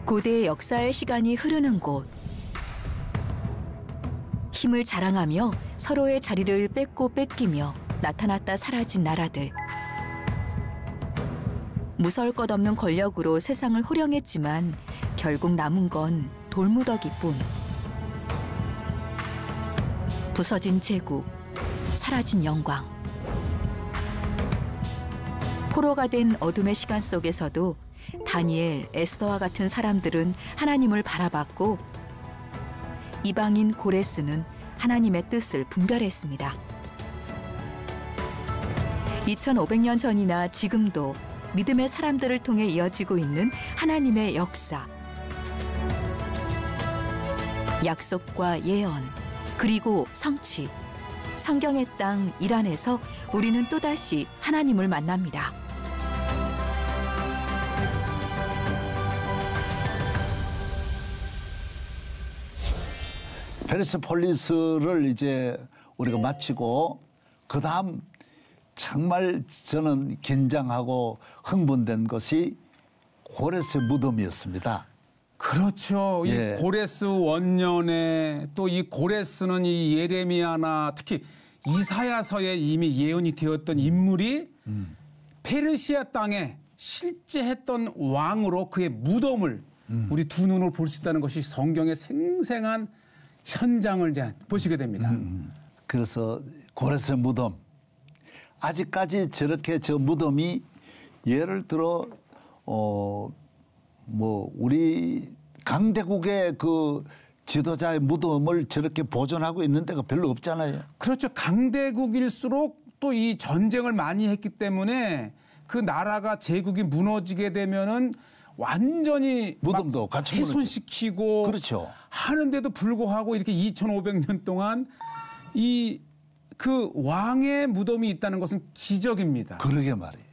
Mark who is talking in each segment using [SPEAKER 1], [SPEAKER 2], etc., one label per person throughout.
[SPEAKER 1] 고대의 역사의 시간이 흐르는 곳. 힘을 자랑하며 서로의 자리를 뺏고 뺏기며 나타났다 사라진 나라들. 무서울 것 없는 권력으로 세상을 호령했지만 결국 남은 건 돌무더기뿐. 부서진 제국, 사라진 영광. 포로가 된 어둠의 시간 속에서도 다니엘, 에스더와 같은 사람들은 하나님을 바라봤고 이방인 고레스는 하나님의 뜻을 분별했습니다. 2500년 전이나 지금도 믿음의 사람들을 통해 이어지고 있는 하나님의 역사. 약속과 예언, 그리고 성취. 성경의 땅 이란에서 우리는 또다시 하나님을 만납니다.
[SPEAKER 2] 페르세폴리스를 이제 우리가 마치고 그다음 정말 저는 긴장하고 흥분된 것이 고레스의 무덤이었습니다.
[SPEAKER 3] 그렇죠.
[SPEAKER 2] 예.
[SPEAKER 3] 이 고레스 원년에 또 이 고레스는 이 예레미야나 특히 이사야서에 이미 예언이 되었던 인물이 페르시아 땅에 실제 했던 왕으로 그의 무덤을 우리 두 눈으로 볼 수 있다는 것이 성경의 생생한 현장을 이제 보시게 됩니다.
[SPEAKER 2] 그래서 고레스의 무덤. 아직까지 저렇게 저 무덤이 예를 들어 우리 강대국의 그 지도자의 무덤을 저렇게 보존하고 있는 데가 별로 없잖아요.
[SPEAKER 3] 그렇죠. 강대국일수록 또 이 전쟁을 많이 했기 때문에 그 나라가 제국이 무너지게 되면은 완전히
[SPEAKER 2] 무덤도 같이
[SPEAKER 3] 훼손시키고
[SPEAKER 2] 그렇죠.
[SPEAKER 3] 하는데도 불구하고 이렇게 2500년 동안 이 그 왕의 무덤이 있다는 것은 기적입니다.
[SPEAKER 2] 그러게 말이에요.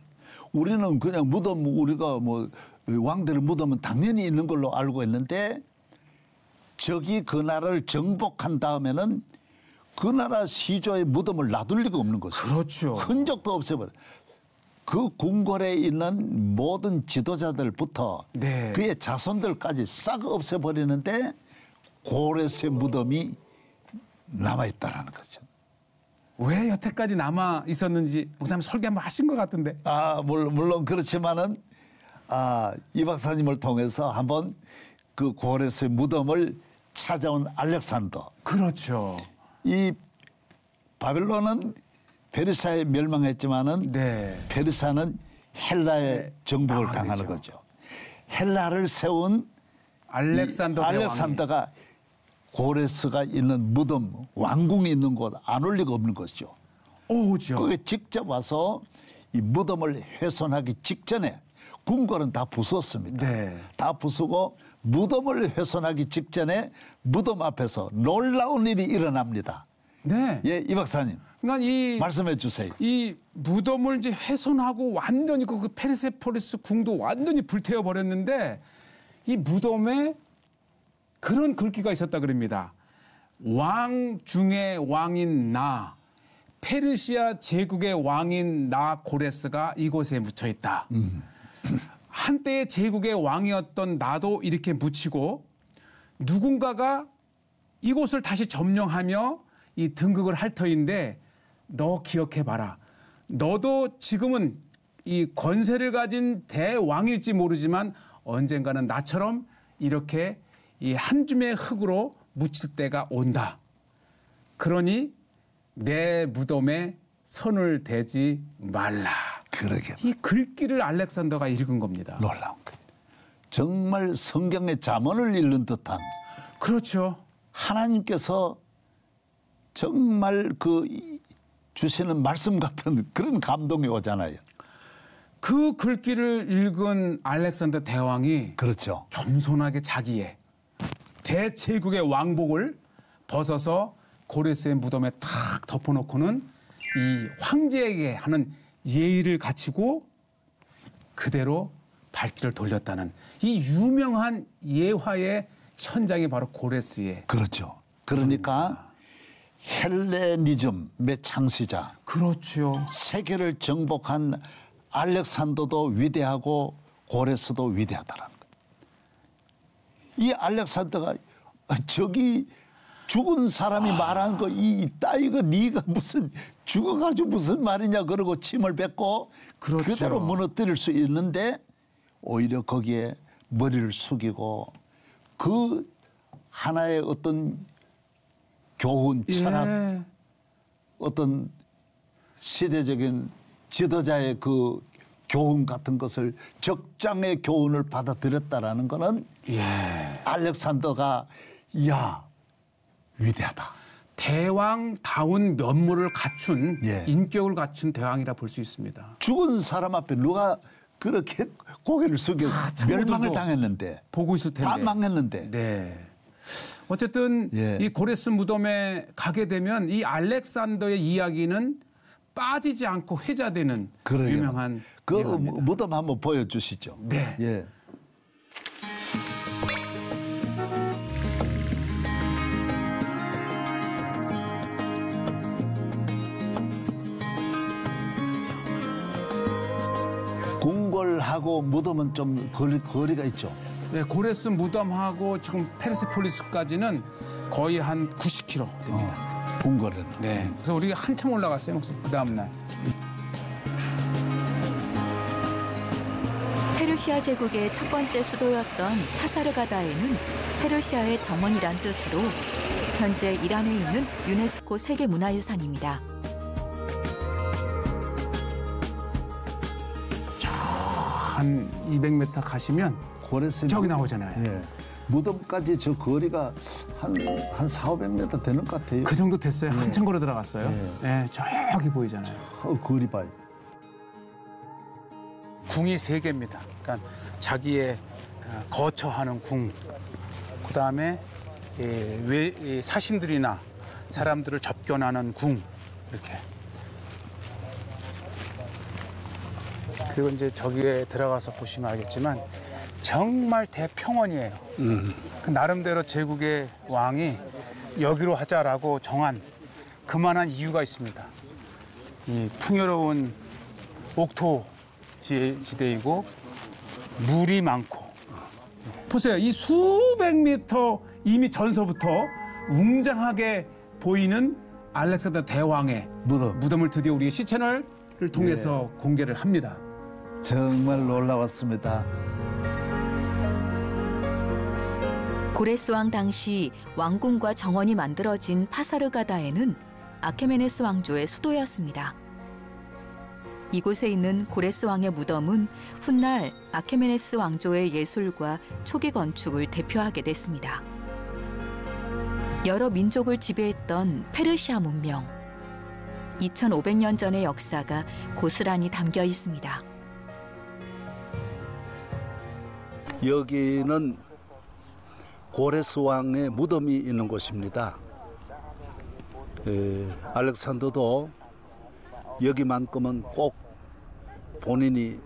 [SPEAKER 2] 우리는 그냥 무덤 우리가 뭐 왕들의 무덤은 당연히 있는 걸로 알고 있는데 적이 그 나라를 정복한 다음에는 그 나라 시조의 무덤을 놔둘 리가 없는 거죠.
[SPEAKER 3] 그렇죠.
[SPEAKER 2] 흔적도 없애버려. 그 궁궐에 있는 모든 지도자들부터
[SPEAKER 3] 네.
[SPEAKER 2] 그의 자손들까지 싹 없애버리는데 고레스의 무덤이 남아있다라는 거죠.
[SPEAKER 3] 왜 여태까지 남아 있었는지 목사님 설계 한번 하신 것 같은데.
[SPEAKER 2] 물론 그렇지만은 이 박사님을 통해서 한번 그 고레스의 무덤을 찾아온 알렉산더.
[SPEAKER 3] 그렇죠.
[SPEAKER 2] 이 바벨론은 페르시아에 멸망했지만은
[SPEAKER 3] 네.
[SPEAKER 2] 페르시아는 헬라의 정복을 당하는 거죠. 헬라를 세운 알렉산더가 고레스가 있는 무덤, 왕궁이 있는 곳 안 올 리가 없는 것이죠.
[SPEAKER 3] 오죠.
[SPEAKER 2] 그게 직접 와서 이 무덤을 훼손하기 직전에 궁궐은 다 부쉈습니다.
[SPEAKER 3] 네.
[SPEAKER 2] 다 부수고 무덤을 훼손하기 직전에 무덤 앞에서 놀라운 일이 일어납니다.
[SPEAKER 3] 네.
[SPEAKER 2] 예, 이 박사님.
[SPEAKER 3] 그러니까
[SPEAKER 2] 말씀해 주세요.
[SPEAKER 3] 이 무덤을 이제 훼손하고 완전히 그 페르세폴리스 궁도 완전히 불태워 버렸는데 이 무덤에 그런 글귀가 있었다 그럽니다. 왕 중의 왕인 나, 페르시아 제국의 왕인 나 고레스가 이곳에 묻혀 있다. 한때의 제국의 왕이었던 나도 이렇게 묻히고 누군가가 이곳을 다시 점령하며 이 등극을 할 터인데 너 기억해봐라. 너도 지금은 이 권세를 가진 대왕일지 모르지만 언젠가는 나처럼 이렇게 이 한 줌의 흙으로 묻힐 때가 온다. 그러니 내 무덤에 손을 대지 말라.
[SPEAKER 2] 그러게.
[SPEAKER 3] 이 글귀를 알렉산더가 읽은 겁니다.
[SPEAKER 2] 놀라운 거. 정말 성경의 잠언을 읽는 듯한.
[SPEAKER 3] 그렇죠.
[SPEAKER 2] 하나님께서 정말 그 주시는 말씀 같은 그런 감동이 오잖아요.
[SPEAKER 3] 그 글귀를 읽은 알렉산더 대왕이
[SPEAKER 2] 그렇죠.
[SPEAKER 3] 겸손하게 자기의 대제국의 왕복을 벗어서 고레스의 무덤에 탁 덮어놓고는 이 황제에게 하는 예의를 갖추고 그대로 발길을 돌렸다는 이 유명한 예화의 현장이 바로 고레스의.
[SPEAKER 2] 그렇죠. 그러니까 헬레니즘의 창시자.
[SPEAKER 3] 그렇죠.
[SPEAKER 2] 세계를 정복한 알렉산더도 위대하고 고레스도 위대하다라는 거예요. 이 알렉산더가 저기 죽은 사람이 말한 거 이 따위가 네가 무슨 죽어가지고 무슨 말이냐 그러고 침을 뱉고
[SPEAKER 3] 그렇죠.
[SPEAKER 2] 그대로 무너뜨릴 수 있는데 오히려 거기에 머리를 숙이고 그 하나의 어떤 교훈, 철학,
[SPEAKER 3] 예.
[SPEAKER 2] 어떤 시대적인 지도자의 그 교훈 같은 것을 적장의 교훈을 받아들였다라는 거는
[SPEAKER 3] 예.
[SPEAKER 2] 알렉산더가 야 위대하다.
[SPEAKER 3] 대왕다운 면모를 갖춘
[SPEAKER 2] 예.
[SPEAKER 3] 인격을 갖춘 대왕이라 볼 수 있습니다.
[SPEAKER 2] 죽은 사람 앞에 누가 그렇게 고개를 숙여 멸망을 당했는데
[SPEAKER 3] 보고 있을 텐데
[SPEAKER 2] 다 망했는데.
[SPEAKER 3] 네. 어쨌든
[SPEAKER 2] 예.
[SPEAKER 3] 이 고레스 무덤에 가게 되면 이 알렉산더의 이야기는 빠지지 않고 회자되는
[SPEAKER 2] 그래요.
[SPEAKER 3] 유명한
[SPEAKER 2] 그
[SPEAKER 3] 예화입니다.
[SPEAKER 2] 무덤 한번 보여주시죠.
[SPEAKER 3] 네.
[SPEAKER 2] 예. 궁궐하고 무덤은 좀 거리가 있죠.
[SPEAKER 3] 네, 고레스 무덤하고 지금 페르세폴리스까지는 거의 한 90km 됩니다.
[SPEAKER 2] 궁궐은.
[SPEAKER 3] 네. 그래서 우리가 한참 올라갔어요. 그 다음 날.
[SPEAKER 1] 페르시아 제국의 첫 번째 수도였던 파사르가다에는 페르시아의 정원이란 뜻으로 현재 이란에 있는 유네스코 세계문화유산입니다.
[SPEAKER 3] 한 200m 가시면
[SPEAKER 2] 고레스
[SPEAKER 3] 저기 나오잖아요.
[SPEAKER 2] 예. 무덤까지 저 거리가 한 400~500m 되는 것 같아요.
[SPEAKER 3] 그 정도 됐어요. 한참 걸어 들어갔어요.
[SPEAKER 2] 예.
[SPEAKER 3] 네, 저기 보이잖아요.
[SPEAKER 2] 거리 봐요.
[SPEAKER 3] 궁이 3개입니다. 그러니까 자기의 거처하는 궁, 그 다음에 사신들이나 사람들을 접견하는 궁 이렇게. 그리고 이제 저기에 들어가서 보시면 알겠지만 정말 대평원이에요. 그 나름대로 제국의 왕이 여기로 하자라고 정한 그만한 이유가 있습니다. 이 풍요로운 옥토 지대이고 물이 많고. 보세요. 이 수백 미터 이미 전서부터 웅장하게 보이는 알렉산더 대왕의 무덤을 드디어 우리 시채널을 통해서 공개를 합니다.
[SPEAKER 2] 정말 놀라웠습니다.
[SPEAKER 1] 고레스 왕 당시 왕궁과 정원이 만들어진 파사르가다에는 아케메네스 왕조의 수도였습니다. 이곳에 있는 고레스 왕의 무덤은 훗날 아케메네스 왕조의 예술과 초기 건축을 대표하게 됐습니다. 여러 민족을 지배했던 페르시아 문명. 2500년 전의 역사가 고스란히 담겨 있습니다.
[SPEAKER 4] 여기는 고레스 왕의 무덤이 있는 곳입니다. 알렉산더도 여기만큼은 꼭 본인이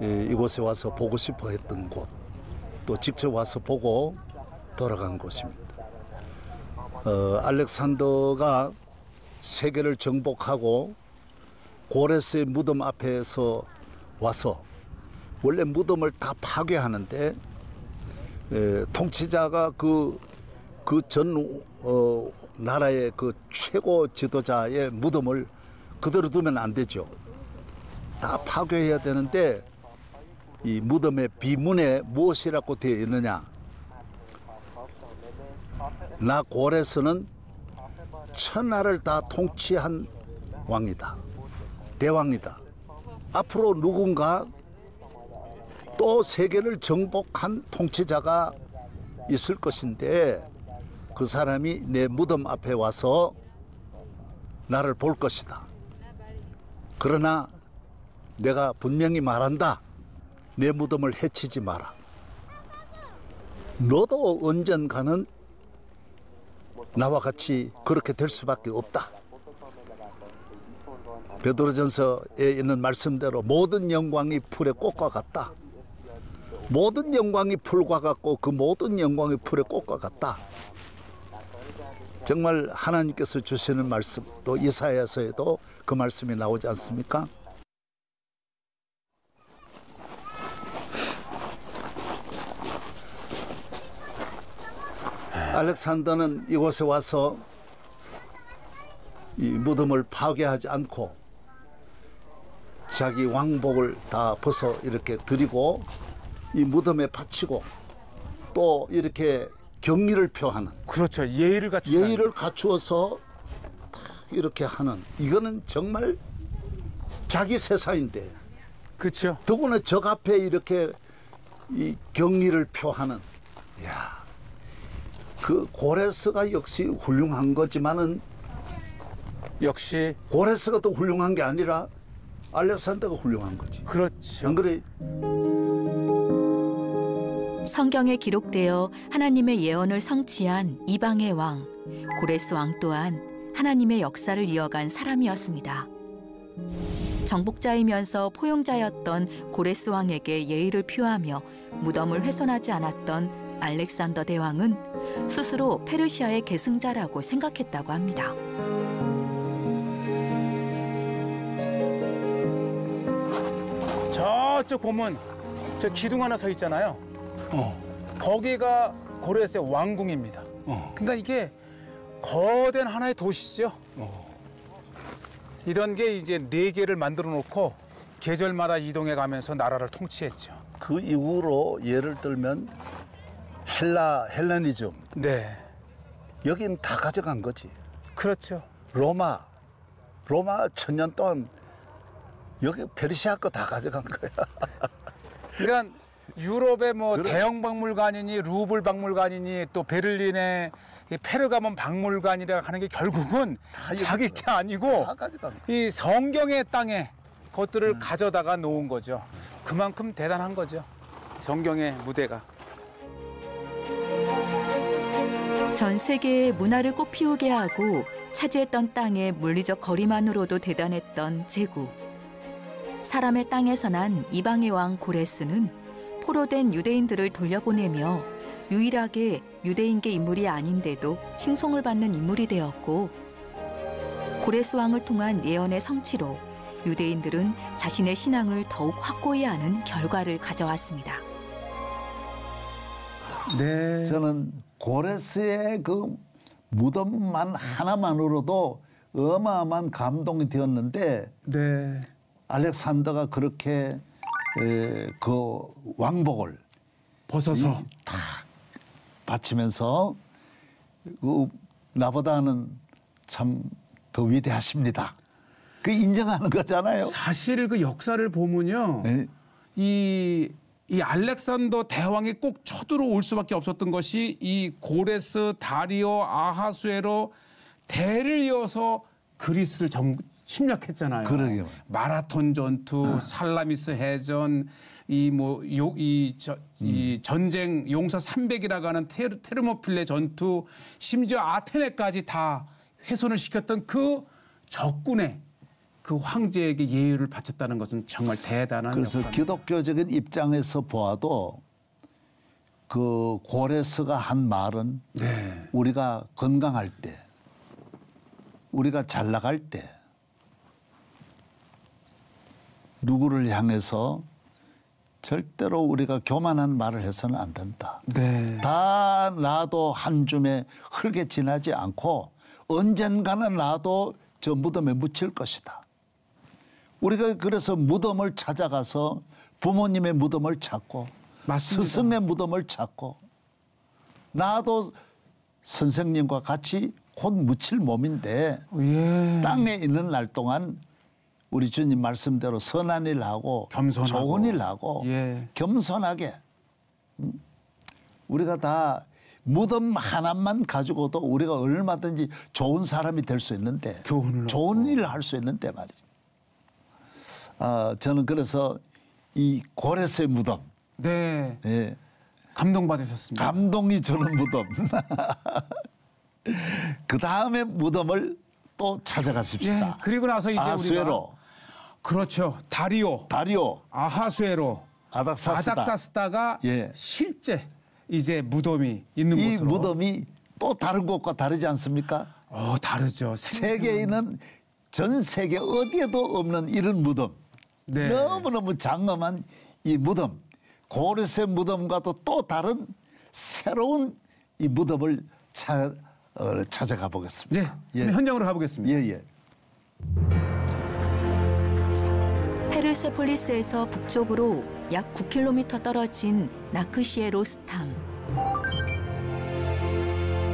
[SPEAKER 4] 이곳에 와서 보고 싶어 했던 곳, 또 직접 와서 보고 돌아간 곳입니다. 알렉산더가 세계를 정복하고 고레스의 무덤 앞에서 와서 원래 무덤을 다 파괴하는데 통치자가 그 전 나라의 그 최고 지도자의 무덤을 그대로 두면 안 되죠. 다 파괴해야 되는데 이 무덤의 비문에 무엇이라고 되어 있느냐? 나 고레스는 천하를 다 통치한 왕이다. 대왕이다. 앞으로 누군가 또 세계를 정복한 통치자가 있을 것인데 그 사람이 내 무덤 앞에 와서 나를 볼 것이다. 그러나 내가 분명히 말한다. 내 무덤을 해치지 마라. 너도 언젠가는 나와 같이 그렇게 될 수밖에 없다. 베드로전서에 있는 말씀대로 모든 영광이 풀의 꽃과 같다. 모든 영광이 풀과 같고 그 모든 영광이 풀의 꽃과 같다. 정말 하나님께서 주시는 말씀, 또 이사야서에도 그 말씀이 나오지 않습니까? 알렉산더는 이곳에 와서 이 무덤을 파괴하지 않고 자기 왕복을 다 벗어 이렇게 드리고 이 무덤에 바치고 또 이렇게 경의를 표하는
[SPEAKER 3] 그렇죠. 예의를 갖추는.
[SPEAKER 4] 예의를 갖추어서 딱 이렇게 하는 이거는 정말 자기 세사인데
[SPEAKER 3] 그렇죠.
[SPEAKER 4] 더구나 적 앞에 이렇게 이 경의를 표하는 야, 그 고레스가 역시 훌륭한 거지만은
[SPEAKER 3] 역시
[SPEAKER 4] 고레스가 더 훌륭한 게 아니라 알렉산더가 훌륭한 거지.
[SPEAKER 3] 그렇죠.
[SPEAKER 4] 안 그래?
[SPEAKER 1] 성경에 기록되어 하나님의 예언을 성취한 이방의 왕 고레스 왕 또한 하나님의 역사를 이어간 사람이었습니다. 정복자이면서 포용자였던 고레스 왕에게 예의를 표하며 무덤을 훼손하지 않았던 알렉산더 대왕은 스스로 페르시아의 계승자라고 생각했다고 합니다.
[SPEAKER 3] 저쪽 보면 저 기둥 하나 서 있잖아요. 거기가 고레스의 왕궁입니다. 그러니까 이게 거대한 하나의 도시죠. 이런 게 이제 4개를 만들어 놓고 계절마다 이동해 가면서 나라를 통치했죠.
[SPEAKER 4] 그 이후로 예를 들면 헬레니즘
[SPEAKER 3] 네.
[SPEAKER 4] 여긴 다 가져간 거지.
[SPEAKER 3] 그렇죠.
[SPEAKER 4] 로마 1000년 동안 여기 페르시아 거 다 가져간 거야.
[SPEAKER 3] 그러니까 유럽의 뭐
[SPEAKER 4] 그래.
[SPEAKER 3] 대형 박물관이니 루블 박물관이니 또 베를린의 이 페르가몬 박물관이라 하는 게 결국은
[SPEAKER 4] 다
[SPEAKER 3] 자기
[SPEAKER 4] 여기
[SPEAKER 3] 게 아니고
[SPEAKER 4] 다 가져간 거야.
[SPEAKER 3] 이 성경의 땅에 것들을 가져다가 놓은 거죠. 그만큼 대단한 거죠. 성경의 무대가.
[SPEAKER 1] 전 세계의 문화를 꽃피우게 하고 차지했던 땅의 물리적 거리만으로도 대단했던 제국. 사람의 땅에서 난 이방의 왕 고레스는 포로된 유대인들을 돌려보내며 유일하게 유대인계 인물이 아닌데도 칭송을 받는 인물이 되었고 고레스 왕을 통한 예언의 성취로 유대인들은 자신의 신앙을 더욱 확고히 아는 결과를 가져왔습니다.
[SPEAKER 3] 네.
[SPEAKER 2] 저는 고레스의 그 무덤만 하나만으로도 어마어마한 감동이 되었는데
[SPEAKER 3] 네.
[SPEAKER 2] 알렉산더가 그렇게 그 왕복을
[SPEAKER 3] 벗어서
[SPEAKER 2] 바치면서 그 나보다는 참 더 위대하십니다. 그 인정하는 거잖아요.
[SPEAKER 3] 사실 그 역사를 보면요.
[SPEAKER 2] 네.
[SPEAKER 3] 이 알렉산더 대왕이 꼭 쳐들어올 수밖에 없었던 것이 이 고레스, 다리오, 아하수에로 대를 이어서 그리스를 침략했잖아요.
[SPEAKER 2] 그러게요.
[SPEAKER 3] 마라톤 전투, 살라미스 해전, 이 전쟁 용사 300이라고 하는 테르모필레 전투, 심지어 아테네까지 다 훼손을 시켰던 그 적군의 그 황제에게 예의를 바쳤다는 것은 정말 대단한
[SPEAKER 2] 그래서
[SPEAKER 3] 역사입니다.
[SPEAKER 2] 기독교적인 입장에서 보아도 그 고레스가 한 말은
[SPEAKER 3] 네.
[SPEAKER 2] 우리가 건강할 때, 우리가 잘 나갈 때 누구를 향해서 절대로 우리가 교만한 말을 해서는 안 된다.
[SPEAKER 3] 네.
[SPEAKER 2] 다 나도 한 줌에 흙에 지나지 않고 언젠가는 나도 저 무덤에 묻힐 것이다. 우리가 그래서 무덤을 찾아가서 부모님의 무덤을 찾고
[SPEAKER 3] 맞습니다.
[SPEAKER 2] 스승의 무덤을 찾고 나도 선생님과 같이 곧 묻힐 몸인데
[SPEAKER 3] 예.
[SPEAKER 2] 땅에 있는 날 동안 우리 주님 말씀대로 선한 일 하고
[SPEAKER 3] 겸손하고.
[SPEAKER 2] 좋은 일 하고
[SPEAKER 3] 예.
[SPEAKER 2] 겸손하게 우리가 다 무덤 하나만 가지고도 우리가 얼마든지 좋은 사람이 될 수 있는데
[SPEAKER 3] 교훈을
[SPEAKER 2] 좋은 일을 할 수 있는데 말이죠. 저는 그래서 이 고레스의 무덤
[SPEAKER 3] 네.
[SPEAKER 2] 예,
[SPEAKER 3] 감동받으셨습니다.
[SPEAKER 2] 감동이 주는 무덤 그 다음에 무덤을 또 찾아가십시다.
[SPEAKER 3] 예. 그리고 나서 이제
[SPEAKER 2] 아수에로,
[SPEAKER 3] 우리가 그렇죠. 다리오, 아하수에로, 아닥사스다가
[SPEAKER 2] 예.
[SPEAKER 3] 실제 이제 무덤이 있는
[SPEAKER 2] 이
[SPEAKER 3] 곳으로.
[SPEAKER 2] 무덤이 또 다른 곳과 다르지 않습니까?
[SPEAKER 3] 다르죠.
[SPEAKER 2] 세계에는 전 세계 어디에도 없는 이런 무덤.
[SPEAKER 3] 네.
[SPEAKER 2] 너무너무 장엄한 이 무덤. 고레스의 무덤과도 또 다른 새로운 이 무덤을 찾아가 보겠습니다.
[SPEAKER 3] 네, 그럼 현장으로 가보겠습니다.
[SPEAKER 2] 예.
[SPEAKER 1] 페르세폴리스에서 북쪽으로 약 9km 떨어진 나크시에 로스탐.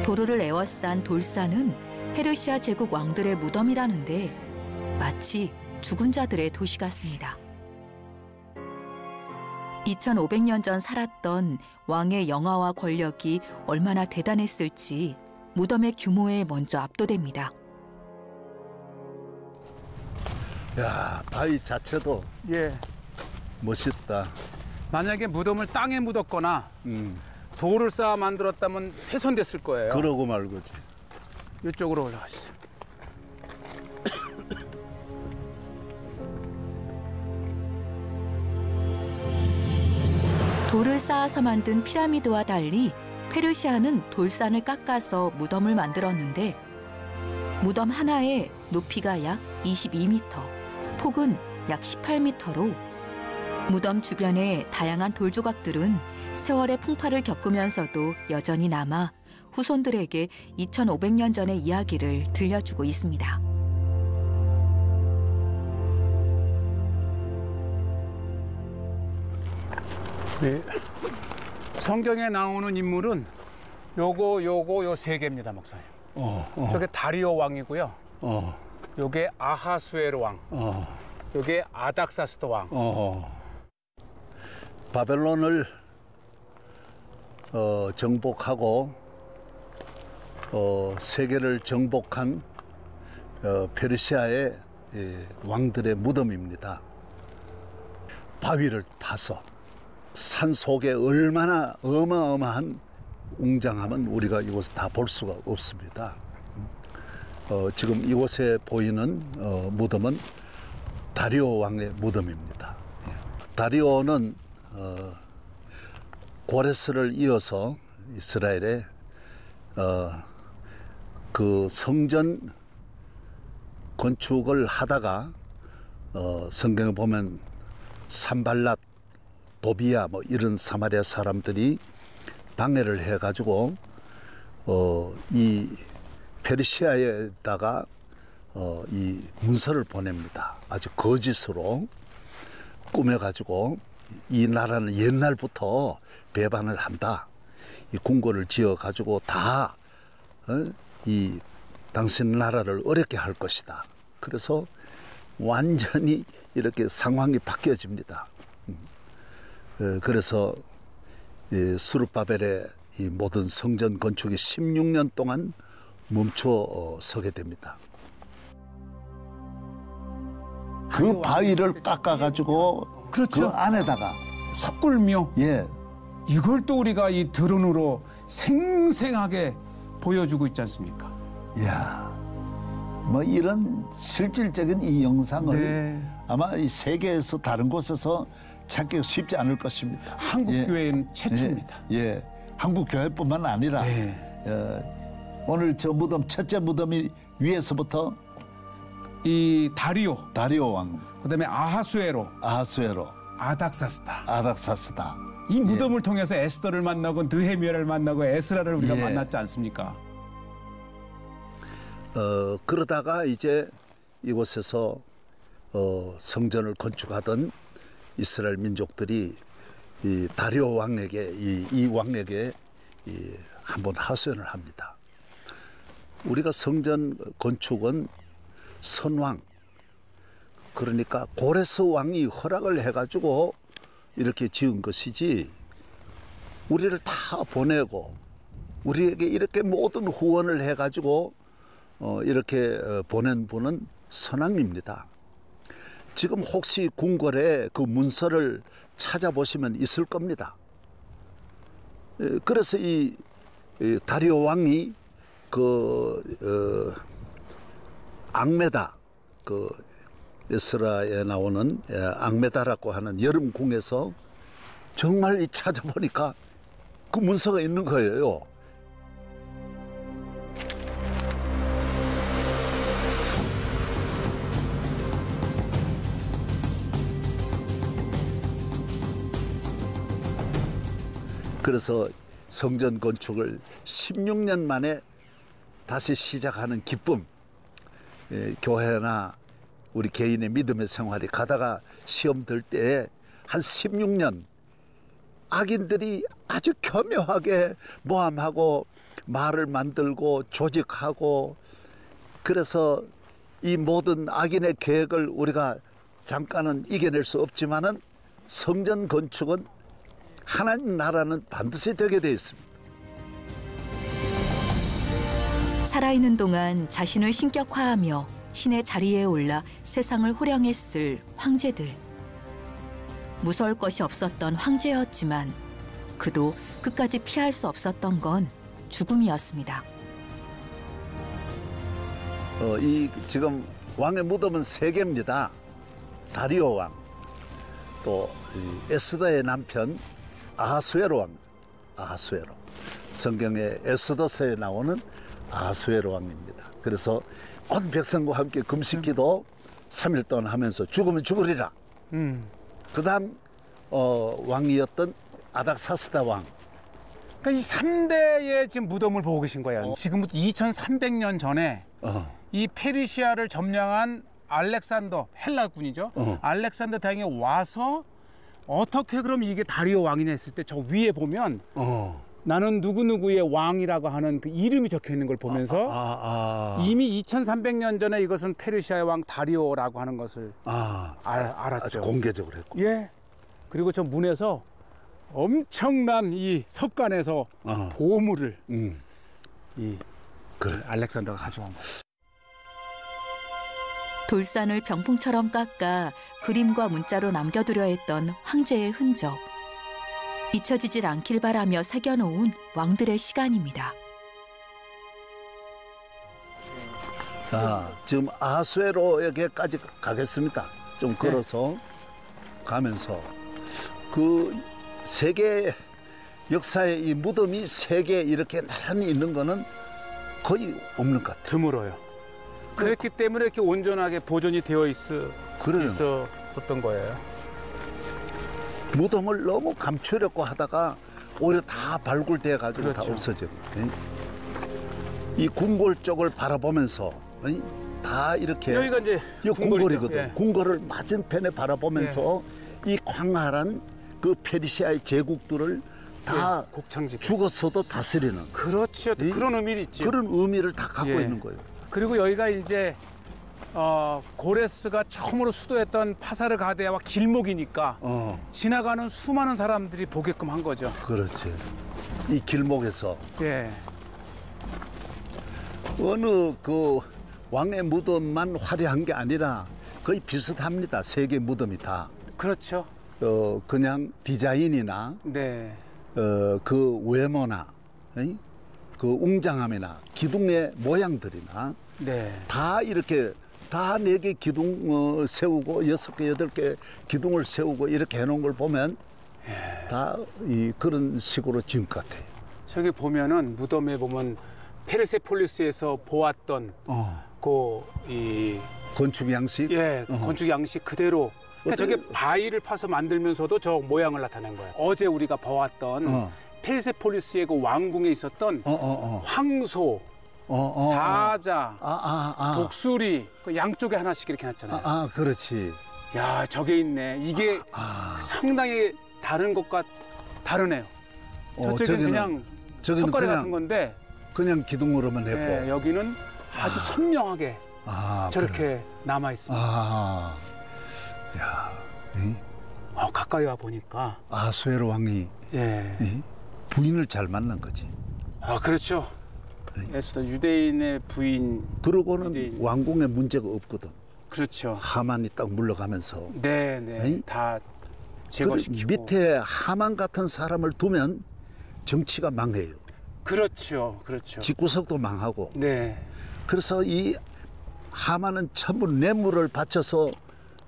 [SPEAKER 1] 도로를 에워싼 돌산은 페르시아 제국 왕들의 무덤이라는데 마치 죽은 자들의 도시 같습니다. 2500년 전 살았던 왕의 영화와 권력이 얼마나 대단했을지 무덤의 규모에 먼저 압도됩니다.
[SPEAKER 4] 야, 바위 자체도
[SPEAKER 3] 예.
[SPEAKER 4] 멋있다.
[SPEAKER 3] 만약에 무덤을 땅에 묻었거나 돌을 쌓아 만들었다면 훼손됐을 거예요.
[SPEAKER 4] 그러고 말고지.
[SPEAKER 3] 이쪽으로 올라가시죠.
[SPEAKER 1] 돌을 쌓아서 만든 피라미드와 달리 페르시아는 돌산을 깎아서 무덤을 만들었는데 무덤 하나의 높이가 약 22m, 폭은 약 18m로 무덤 주변의 다양한 돌 조각들은 세월의 풍파를 겪으면서도 여전히 남아 후손들에게 2500년 전의 이야기를 들려주고 있습니다.
[SPEAKER 3] 네. 성경에 나오는 인물은 요 세 개입니다, 목사님. 저게 다리오 왕이고요. 요게 아하수에로 왕. 요게 아닥사스드 왕.
[SPEAKER 4] 바벨론을 정복하고 세계를 정복한 페르시아의 왕들의 무덤입니다. 바위를 파서 산 속에 얼마나 어마어마한 웅장함은 우리가 이곳에 다 볼 수가 없습니다. 지금 이곳에 보이는 무덤은 다리오 왕의 무덤입니다. 다리오는 고레스를 이어서 이스라엘의 그 성전 건축을 하다가 성경에 보면 산발랏, 도비야 뭐 이런 사마리아 사람들이 방해를 해가지고 이 페르시아에다가 이 문서를 보냅니다. 아주 거짓으로 꾸며가지고 이 나라는 옛날부터 배반을 한다. 이 궁궐을 지어가지고 다 이 당신 나라를 어렵게 할 것이다. 그래서 완전히 이렇게 상황이 바뀌어집니다. 그래서 스룹바벨의 이 모든 성전 건축이 16년 동안 멈춰 서게 됩니다.
[SPEAKER 2] 그 바위를 깎아가지고
[SPEAKER 3] 그렇죠.
[SPEAKER 2] 그 안에다가
[SPEAKER 3] 석굴묘.
[SPEAKER 2] 예.
[SPEAKER 3] 이걸 또 우리가 이 드론으로 생생하게 보여주고 있지 않습니까?
[SPEAKER 2] 이야, 뭐 이런 실질적인 이 영상을
[SPEAKER 3] 네.
[SPEAKER 2] 아마 이 세계에서 다른 곳에서 찾기가 쉽지 않을 것입니다.
[SPEAKER 3] 한국
[SPEAKER 2] 예.
[SPEAKER 3] 교회는 최초입니다.
[SPEAKER 2] 예, 한국 교회뿐만 아니라 오늘 저 무덤 첫째 무덤이 위에서부터
[SPEAKER 3] 이 다리오,
[SPEAKER 2] 다리오 왕,
[SPEAKER 3] 그다음에 아하수에로,
[SPEAKER 2] 아하수에로,
[SPEAKER 3] 아닥사스다.
[SPEAKER 2] 아닥사스다.
[SPEAKER 3] 이 무덤을 통해서 에스더를 만나고 느헤미야를 만나고 에스라를 우리가
[SPEAKER 2] 예.
[SPEAKER 3] 만났지 않습니까?
[SPEAKER 4] 그러다가 이제 이곳에서 성전을 건축하던 이스라엘 민족들이 이 다리오 왕에게 이 왕에게 한번 하소연을 합니다. 우리가 성전 건축은 선왕, 그러니까 고레스 왕이 허락을 해가지고 이렇게 지은 것이지 우리를 다 보내고 우리에게 이렇게 모든 후원을 해가지고 이렇게 보낸 분은 선왕입니다. 지금 혹시 궁궐에 그 문서를 찾아보시면 있을 겁니다. 그래서 이 다리오 왕이 그 앙메다, 그 에스라에 나오는 앙메다라고 하는 여름궁에서 정말 찾아보니까 그 문서가 있는 거예요. 그래서 성전 건축을 16년 만에 다시 시작하는 기쁨. 교회나 우리 개인의 믿음의 생활이 가다가 시험 들 때에 한 16년 악인들이 아주 교묘하게 모함하고 말을 만들고 조직하고, 그래서 이 모든 악인의 계획을 우리가 잠깐은 이겨낼 수 없지만은 성전 건축은 하나님 나라는 반드시 되게 되어 있습니다.
[SPEAKER 1] 살아있는 동안 자신을 신격화하며 신의 자리에 올라 세상을 호령했을 황제들. 무서울 것이 없었던 황제였지만 그도 끝까지 피할 수 없었던 건 죽음이었습니다.
[SPEAKER 4] 이 지금 왕의 무덤은 3개입니다. 다리오 왕, 또 에스더의 남편 아하수에로 왕, 아하수에로. 성경의 에스더서에 나오는 아하수에로 왕입니다. 그래서 온 백성과 함께 금식기도 3일 동안 하면서 죽으면 죽으리라. 그다음 왕이었던 아닥사스다 왕.
[SPEAKER 3] 그러니까 이 3대의 지금 무덤을 보고 계신 거예요. 지금부터 2300년 전에 이 페르시아를 점령한 알렉산더, 헬라군이죠. 알렉산더 대왕이 와서 어떻게 그럼 이게 다리오 왕이냐 했을 때 저 위에 보면 나는 누구누구의 왕이라고 하는 그 이름이 적혀 있는 걸 보면서 이미 2300년 전에 이것은 페르시아의 왕 다리오라고 하는 것을 알았죠.
[SPEAKER 4] 아주 공개적으로 했고.
[SPEAKER 3] 예. 그리고 저 문에서 엄청난 이 석관에서 보물을 이
[SPEAKER 4] 그래.
[SPEAKER 3] 알렉산더가 가져온 거예요.
[SPEAKER 1] 돌산을 병풍처럼 깎아 그림과 문자로 남겨두려 했던 황제의 흔적. 잊혀지질 않길 바라며 새겨놓은 왕들의 시간입니다.
[SPEAKER 4] 지금 아하수에로에게까지 가겠습니다. 좀 걸어서 가면서 그 세계 역사의 이 무덤이 3개 이렇게 나란히 있는 거는 거의 없는 것 같아요.
[SPEAKER 3] 드물어요. 그렇기 때문에 이렇게 온전하게 보존이 되어 있었던 거예요.
[SPEAKER 4] 무덤을 너무 감추려고 하다가 오히려 다 발굴돼 가지고
[SPEAKER 3] 그렇죠.
[SPEAKER 4] 다 없어져. 이 궁궐 쪽을 바라보면서 다 이렇게
[SPEAKER 3] 여기가 이제
[SPEAKER 4] 이 궁궐이거든.
[SPEAKER 3] 예.
[SPEAKER 4] 궁궐을 맞은편에 바라보면서 이 광활한 그 페르시아의 제국들을 다
[SPEAKER 3] 곡창지대.
[SPEAKER 4] 죽었어도 다스리는
[SPEAKER 3] 그렇죠. 그런 의미를 있지.
[SPEAKER 4] 그런 의미를 다 갖고
[SPEAKER 3] 예.
[SPEAKER 4] 있는 거예요.
[SPEAKER 3] 그리고 여기가 이제 고레스가 처음으로 수도했던 파사르가데아와 길목이니까 지나가는 수많은 사람들이 보게끔 한 거죠.
[SPEAKER 4] 그렇지. 이 길목에서
[SPEAKER 3] 예.
[SPEAKER 4] 어느 그 왕의 무덤만 화려한 게 아니라 거의 비슷합니다. 3개 무덤이 다.
[SPEAKER 3] 그렇죠.
[SPEAKER 4] 그냥 디자인이나
[SPEAKER 3] 네.
[SPEAKER 4] 그 외모나 그 웅장함이나 기둥의 모양들이나
[SPEAKER 3] 네.
[SPEAKER 4] 다 이렇게 다 4개 기둥 세우고 6개, 8개 기둥을 세우고 이렇게 해놓은 걸 보면 다 그런 식으로 지은 것 같아요.
[SPEAKER 3] 저기 보면은 무덤에 보면 페르세폴리스에서 보았던 이
[SPEAKER 4] 건축 양식.
[SPEAKER 3] 건축 양식 그대로. 그러니까 저게 바위를 파서 만들면서도 저 모양을 나타낸 거예요. 어제 우리가 보았던 페르세폴리스의 그 왕궁에 있었던 황소, 사자, 독수리 그 양쪽에 하나씩 이렇게 놨잖아요.
[SPEAKER 4] 그렇지.
[SPEAKER 3] 야, 저게 있네. 이게 상당히 다른 것과 다르네요. 저쪽은 그냥 석가래 같은 건데
[SPEAKER 4] 그냥 기둥으로만 했고
[SPEAKER 3] 네, 여기는 아주 선명하게 저렇게 그래. 남아 있습니다. 가까이 와 보니까
[SPEAKER 4] 아하수에로 왕이 부인을 잘 만난 거지.
[SPEAKER 3] 그렇죠. 에스더 유대인의 부인.
[SPEAKER 4] 그러고는
[SPEAKER 3] 유대인.
[SPEAKER 4] 왕궁에 문제가 없거든.
[SPEAKER 3] 그렇죠.
[SPEAKER 4] 하만이 딱 물러가면서.
[SPEAKER 3] 네. 다 제거시키고.
[SPEAKER 4] 밑에 하만 같은 사람을 두면 정치가 망해요.
[SPEAKER 3] 그렇죠.
[SPEAKER 4] 집구석도 망하고.
[SPEAKER 3] 네.
[SPEAKER 4] 그래서 이 하만은 전부 뇌물을 바쳐서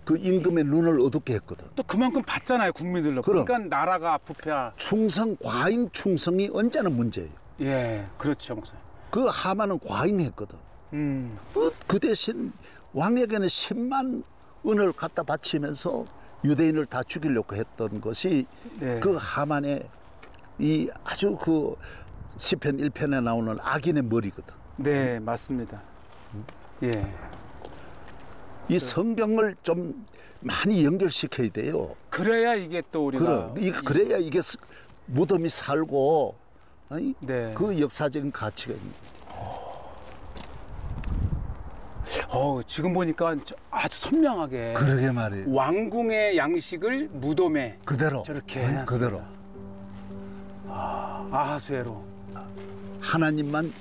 [SPEAKER 4] 그 임금의 눈을 어둡게 했거든.
[SPEAKER 3] 또 그만큼 받잖아요, 국민들로. 그러니까 나라가 부패하.
[SPEAKER 4] 과잉 충성이 언제나 문제예요.
[SPEAKER 3] 예, 그렇죠, 목사님.
[SPEAKER 4] 그 하만은 과잉했거든. 그 대신 왕에게는 10만 은을 갖다 바치면서 유대인을 다 죽이려고 했던 것이 그 하만의 이 아주 그 시편 1편에 나오는 악인의 머리거든.
[SPEAKER 3] 네, 맞습니다. 예.
[SPEAKER 4] 이 성경을 좀 많이 연결시켜야 돼요.
[SPEAKER 3] 그래야 이게 또 우리가
[SPEAKER 4] 그래야 이게 무덤이 살고 아니?
[SPEAKER 3] 네.
[SPEAKER 4] 그 역사적인 가치가 있는.
[SPEAKER 3] 지금 보니까 아주 선명하게
[SPEAKER 4] 그러게 말이에요.
[SPEAKER 3] 왕궁의 양식을 무덤에
[SPEAKER 4] 그대로
[SPEAKER 3] 저렇게 해놨습니다.
[SPEAKER 4] 그대로.
[SPEAKER 3] 아하수에로.
[SPEAKER 4] 하나님만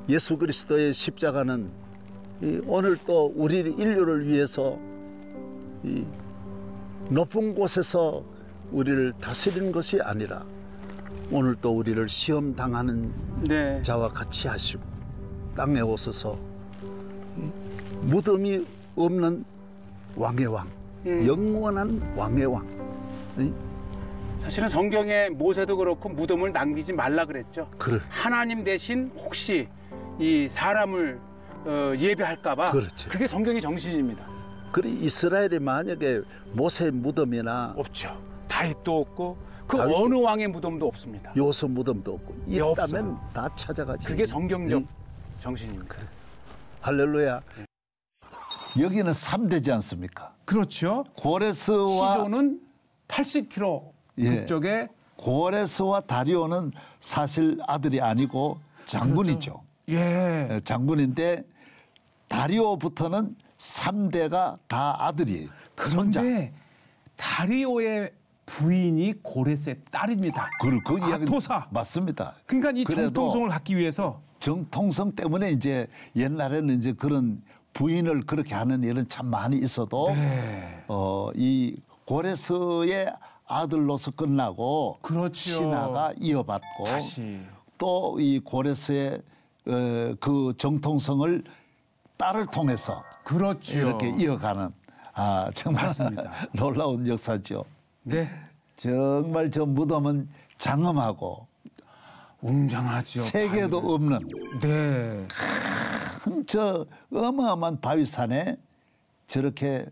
[SPEAKER 4] 예수 그리스도의 십자가는 오늘 또 우리 인류를 위해서 이 높은 곳에서 우리를 다스리는 것이 아니라 오늘 또 우리를 시험 당하는
[SPEAKER 3] 네.
[SPEAKER 4] 자와 같이 하시고 땅에 오셔서 무덤이 없는 왕의 왕, 영원한 왕의 왕.
[SPEAKER 3] 사실은 성경에 모세도 그렇고 무덤을 남기지 말라 그랬죠.
[SPEAKER 4] 그래.
[SPEAKER 3] 하나님 대신 혹시 이 사람을 예배할까봐.
[SPEAKER 4] 그렇지.
[SPEAKER 3] 그게 성경의 정신입니다.
[SPEAKER 4] 그래 이스라엘이 만약에 모세의 무덤이나
[SPEAKER 3] 없죠. 다윗도 없고 그
[SPEAKER 4] 다윗도
[SPEAKER 3] 어느 왕의 무덤도 없습니다.
[SPEAKER 4] 요소 무덤도 없고
[SPEAKER 3] 예,
[SPEAKER 4] 있다면
[SPEAKER 3] 없어요.
[SPEAKER 4] 다 찾아가지.
[SPEAKER 3] 그게 성경적
[SPEAKER 4] 응?
[SPEAKER 3] 정신입니다.
[SPEAKER 4] 할렐루야.
[SPEAKER 2] 여기는 3대지 않습니까?
[SPEAKER 3] 그렇죠.
[SPEAKER 2] 고레스와
[SPEAKER 3] 시조는 80km
[SPEAKER 2] 예.
[SPEAKER 3] 북쪽에
[SPEAKER 2] 고레스와 다리오는 사실 아들이 아니고 장군이죠.
[SPEAKER 3] 예.
[SPEAKER 2] 장군인데 다리오부터는 3대가 다 아들이에요. 손자.
[SPEAKER 3] 그런데 다리오의 부인이 고레스의 딸입니다.
[SPEAKER 2] 그 이야기
[SPEAKER 3] 아토사.
[SPEAKER 2] 맞습니다.
[SPEAKER 3] 그러니까 이
[SPEAKER 2] 그래도
[SPEAKER 3] 정통성을 갖기 위해서
[SPEAKER 2] 정통성 때문에 이제 옛날에는 이제 그런 부인을 그렇게 하는 일은 참 많이 있어도
[SPEAKER 3] 네.
[SPEAKER 2] 이 고레스의 아들로서 끝나고
[SPEAKER 3] 그렇죠.
[SPEAKER 2] 신하가 이어받고
[SPEAKER 3] 다시.
[SPEAKER 2] 또 이 고레스의 그 정통성을 딸을 통해서
[SPEAKER 3] 그렇죠.
[SPEAKER 2] 이렇게 이어가는 정말
[SPEAKER 3] 맞습니다.
[SPEAKER 2] 놀라운 역사죠.
[SPEAKER 3] 네.
[SPEAKER 2] 정말 저 무덤은 장엄하고
[SPEAKER 3] 웅장하죠.
[SPEAKER 2] 세계도 없는
[SPEAKER 3] 네.
[SPEAKER 2] 큰 저 어마어마한 바위산에 저렇게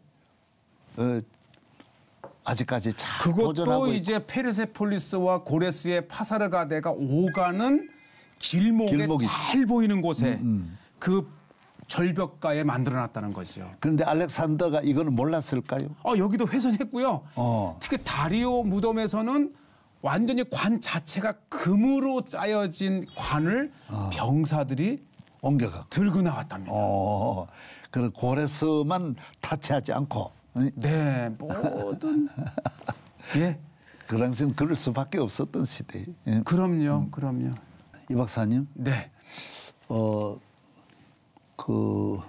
[SPEAKER 2] 아직까지 잘 보존하고
[SPEAKER 3] 그것도 이제 페르세폴리스와 고레스의 파사르가데가 오가는 길목에 잘 보이는 곳에 그 절벽가에 만들어놨다는 거죠.
[SPEAKER 2] 그런데 알렉산더가 이거는 몰랐을까요?
[SPEAKER 3] 여기도 훼손했고요. 특히 다리오 무덤에서는 완전히 관 자체가 금으로 짜여진 관을 병사들이
[SPEAKER 2] 옮겨가
[SPEAKER 3] 들고 나왔답니다.
[SPEAKER 2] 그 고레스만 타치하지 않고
[SPEAKER 3] 네, 모든 예,
[SPEAKER 2] 그 당시는 그럴 수밖에 없었던 시대. 예.
[SPEAKER 3] 그럼요, 그럼요.
[SPEAKER 2] 이 박사님,
[SPEAKER 3] 네,
[SPEAKER 2] 그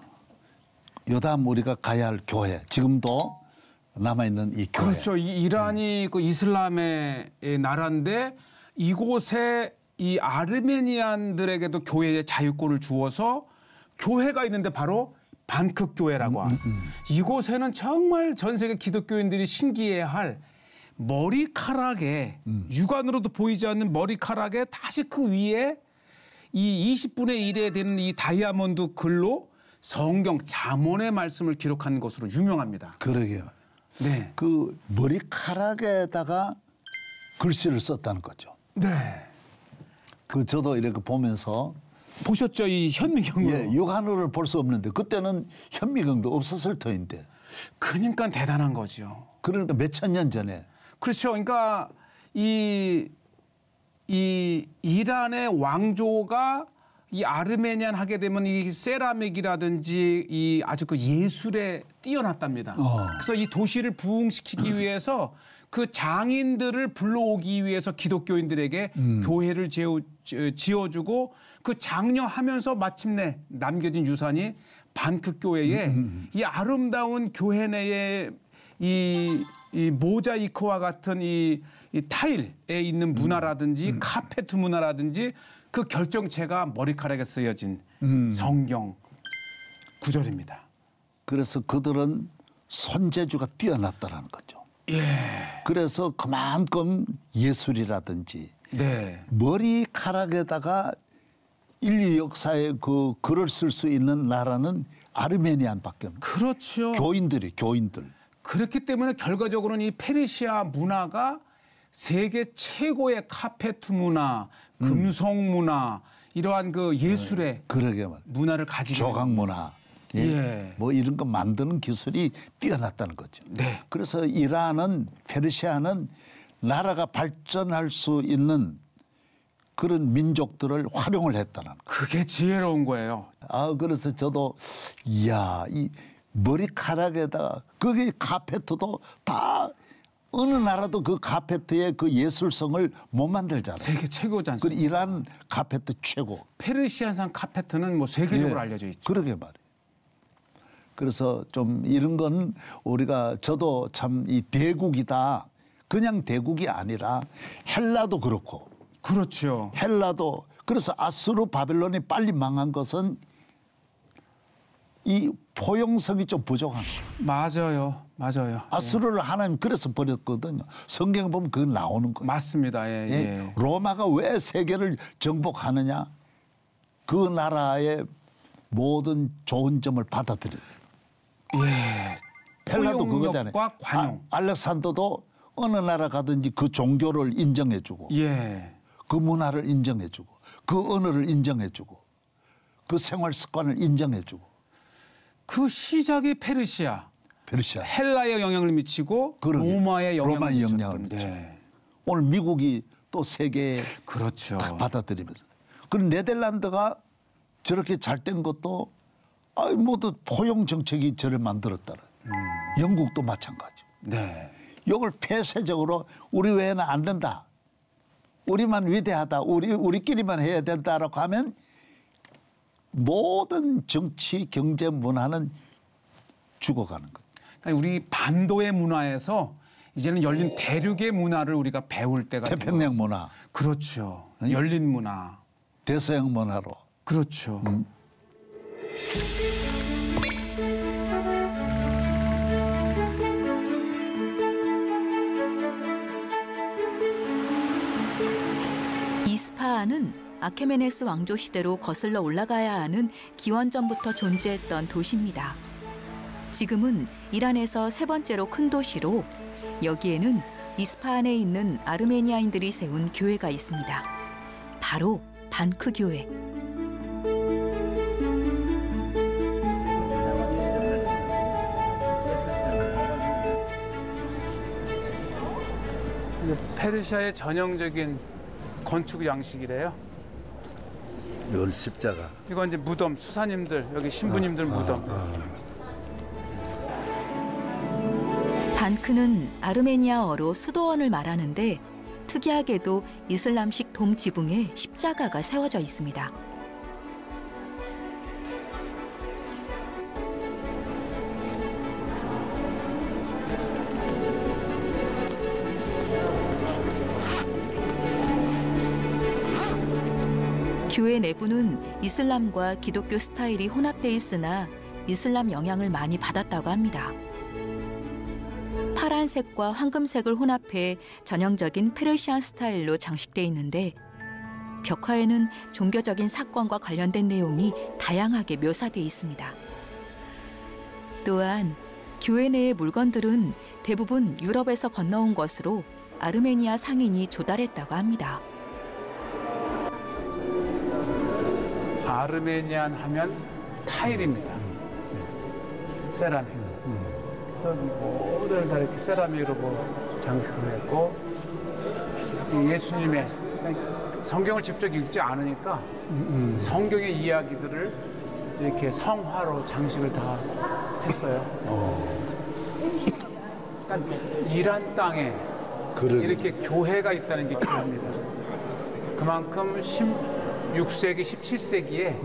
[SPEAKER 2] 요담 우리가 가야 할 교회 지금도 남아 있는 이 교회.
[SPEAKER 3] 그렇죠. 이란이 그 이슬람의 나라인데 이곳에 이 아르메니안들에게도 교회의 자유권을 주어서 교회가 있는데 바로 반크 교회라고 하는 이곳에는 정말 전 세계 기독교인들이 신기해할 머리카락에 육안으로도 보이지 않는 머리카락에 다시 그 위에 이 20분의 1에 되는 이 다이아몬드 글로 성경 잠언의 말씀을 기록한 것으로 유명합니다.
[SPEAKER 2] 그러게요.
[SPEAKER 3] 네.
[SPEAKER 2] 그 머리카락에다가 글씨를 썼다는 거죠.
[SPEAKER 3] 네.
[SPEAKER 2] 그 저도 이렇게 보면서
[SPEAKER 3] 보셨죠? 이 현미경으로.
[SPEAKER 2] 예, 육안으로 볼 수 없는데 그때는 현미경도 없었을 터인데.
[SPEAKER 3] 그러니까 대단한 거죠.
[SPEAKER 2] 그러니까 몇천 년 전에.
[SPEAKER 3] 그렇죠. 그러니까 이 이란의 왕조가 이 아르메니안 하게 되면 이 세라믹이라든지 이 아주 그 예술에 뛰어났답니다. 그래서 이 도시를 부흥시키기 위해서 그 장인들을 불러오기 위해서 기독교인들에게 교회를 지어주고 그 장려하면서 마침내 남겨진 유산이 반크 교회에 이 아름다운 교회 내에 이 모자이크와 같은 이 타일에 있는 문화라든지 카페트 문화라든지 그 결정체가 머리카락에 쓰여진 성경 구절입니다.
[SPEAKER 2] 그래서 그들은 손재주가 뛰어났다라는 거죠.
[SPEAKER 3] 예.
[SPEAKER 2] 그래서 그만큼 예술이라든지
[SPEAKER 3] 네.
[SPEAKER 2] 머리카락에다가 인류 역사에 그 글을 쓸 수 있는 나라는 아르메니안밖에 없는.
[SPEAKER 3] 그렇죠.
[SPEAKER 2] 교인들.
[SPEAKER 3] 그렇기 때문에 결과적으로는 이 페르시아 문화가 세계 최고의 카페트 문화, 금속 문화 이러한 그 예술의
[SPEAKER 2] 그러게 말이에요.
[SPEAKER 3] 문화를 가지게
[SPEAKER 2] 조각 문화. 예.
[SPEAKER 3] 예.
[SPEAKER 2] 뭐 이런 거 만드는 기술이 뛰어났다는 거죠.
[SPEAKER 3] 네.
[SPEAKER 2] 그래서 이란은 페르시아는 나라가 발전할 수 있는 그런 민족들을 활용을 했다는 거.
[SPEAKER 3] 그게 지혜로운 거예요.
[SPEAKER 2] 그래서 저도 이야 이 머리카락에다가 거기 카페트도 다 어느 나라도 그 카페트의 그 예술성을 못 만들잖아요.
[SPEAKER 3] 세계 최고지
[SPEAKER 2] 그
[SPEAKER 3] 않습니까?
[SPEAKER 2] 이란 카페트 최고.
[SPEAKER 3] 페르시아산 카페트는 뭐 세계적으로
[SPEAKER 2] 예.
[SPEAKER 3] 알려져 있죠.
[SPEAKER 2] 그러게 말이에요. 그래서 좀 이런 건 우리가 저도 참 이 대국이다. 그냥 대국이 아니라 헬라도 그렇고.
[SPEAKER 3] 그렇죠.
[SPEAKER 2] 헬라도 그래서 아수르 바벨론이 빨리 망한 것은 이 포용성이 좀 부족한 거예요.
[SPEAKER 3] 맞아요.
[SPEAKER 2] 아수르를 하나님 그래서 버렸거든요. 성경 보면 그거 나오는 거예요.
[SPEAKER 3] 맞습니다. 예,
[SPEAKER 2] 예?
[SPEAKER 3] 예.
[SPEAKER 2] 로마가 왜 세계를 정복하느냐? 그 나라의 모든 좋은 점을 받아들여요.
[SPEAKER 3] 예.
[SPEAKER 2] 헬라도 그거잖아요.
[SPEAKER 3] 포용력과 관용.
[SPEAKER 2] 알렉산더도 어느 나라 가든지 그 종교를 인정해주고
[SPEAKER 3] 예.
[SPEAKER 2] 그 문화를 인정해주고 그 언어를 인정해주고 그 생활 습관을 인정해주고
[SPEAKER 3] 그 시작이 페르시아. 헬라에 영향을 미치고
[SPEAKER 2] 그러게.
[SPEAKER 3] 로마에 영향을
[SPEAKER 2] 로마에
[SPEAKER 3] 미쳤던.
[SPEAKER 2] 영향을 미쳐.
[SPEAKER 3] 네.
[SPEAKER 2] 오늘 미국이 또 세계에
[SPEAKER 3] 그렇죠.
[SPEAKER 2] 다 받아들이면서. 그리고 네덜란드가 저렇게 잘 된 것도 모두 포용 정책이 저를 만들었다라. 영국도 마찬가지.
[SPEAKER 3] 네.
[SPEAKER 2] 이걸 폐쇄적으로 우리 외에는 안 된다. 우리만 위대하다. 우리끼리만 해야 된다라고 하면 모든 정치, 경제, 문화는 죽어가는 거예요.
[SPEAKER 3] 그러니까 우리 반도의 문화에서 이제는 열린 대륙의 문화를 우리가 배울 때가
[SPEAKER 2] 태평양 문화,
[SPEAKER 3] 그렇죠. 열린 문화.
[SPEAKER 2] 대서양 문화로.
[SPEAKER 3] 그렇죠.
[SPEAKER 1] 이스파한은 아케메네스 왕조 시대로 거슬러 올라가야 하는 기원전부터 존재했던 도시입니다. 지금은 이란에서 세 번째로 큰 도시로 여기에는 이스파한에 있는 아르메니아인들이 세운 교회가 있습니다. 바로 반크 교회.
[SPEAKER 3] 페르시아의 전형적인 건축 양식이래요.
[SPEAKER 4] 열 십자가.
[SPEAKER 3] 이건 이제 무덤, 수사님들, 여기 신부님들 무덤.
[SPEAKER 1] 반크는 아르메니아어로 수도원을 말하는데 특이하게도 이슬람식 돔 지붕에 십자가가 세워져 있습니다. 교회 내부는 이슬람과 기독교 스타일이 혼합돼 있으나 이슬람 영향을 많이 받았다고 합니다. 파란색과 황금색을 혼합해 전형적인 페르시안 스타일로 장식돼 있는데 벽화에는 종교적인 사건과 관련된 내용이 다양하게 묘사돼 있습니다. 또한 교회 내의 물건들은 대부분 유럽에서 건너온 것으로 아르메니아 상인이 조달했다고 합니다.
[SPEAKER 3] 아르메니안 하면 타일입니다. 세라믹. 그래서 모두를 다 이렇게 세라믹으로 장식을 했고 예수님의 성경을 직접 읽지 않으니까 성경의 이야기들을 이렇게 성화로 장식을 다 했어요. 그러니까 이란 땅에 이렇게 교회가 있다는 게 중요합니다. 그만큼 16세기, 17세기에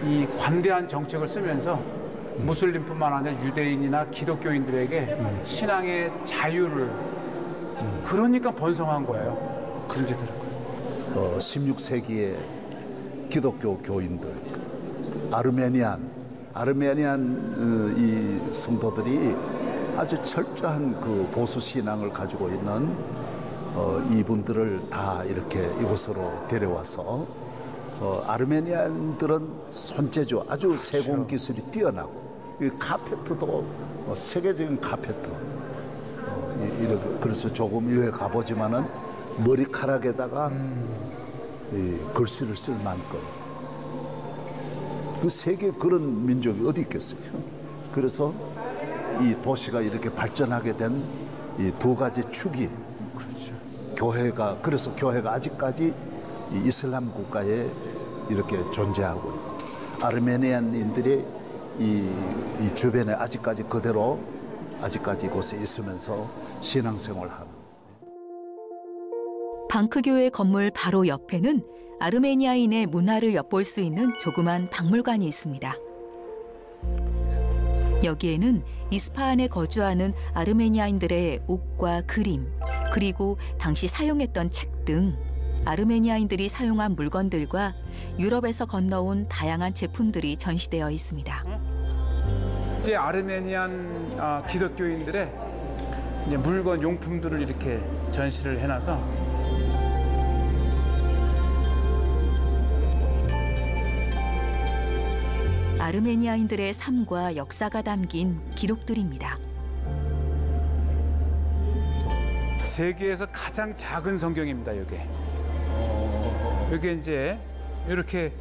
[SPEAKER 3] 이 관대한 정책을 쓰면서 무슬림뿐만 아니라 유대인이나 기독교인들에게 신앙의 자유를 그러니까 번성한 거예요. 그러더라고요.
[SPEAKER 4] 16세기에 기독교 교인들, 아르메니안 이 성도들이 아주 철저한 그 보수 신앙을 가지고 있는 이분들을 다 이렇게 이곳으로 데려와서 아르메니안들은 손재주 아주 세공 기술이 뛰어나고 이 카페트도 세계적인 카페트 그럴 그래서 조금 이후에 가보지만은 머리카락에다가 이 글씨를 쓸 만큼 그 세계 그런 민족이 어디 있겠어요. 그래서 이 도시가 이렇게 발전하게 된 이 두 가지 축이 교회가 그래서 교회가 아직까지 이 이슬람 국가에 이렇게 존재하고 있고 아르메니안인들이 이 주변에 아직까지 그대로 아직까지 이곳에 있으면서 신앙생활하는.
[SPEAKER 1] 방크교회 건물 바로 옆에는 아르메니아인의 문화를 엿볼 수 있는 조그만 박물관이 있습니다. 여기에는 이스파한에 거주하는 아르메니아인들의 옷과 그림, 그리고 당시 사용했던 책 등 아르메니아인들이 사용한 물건들과 유럽에서 건너온 다양한 제품들이 전시되어 있습니다.
[SPEAKER 3] 이제 아르메니안 기독교인들의 이제 물건 용품들을 이렇게 전시를 해놔서
[SPEAKER 1] 아르메니아인들의 삶과 역사가 담긴 기록들입니다.
[SPEAKER 3] 세계에서 가장 작은 성경입니다, 여기. 여기 이제 이렇게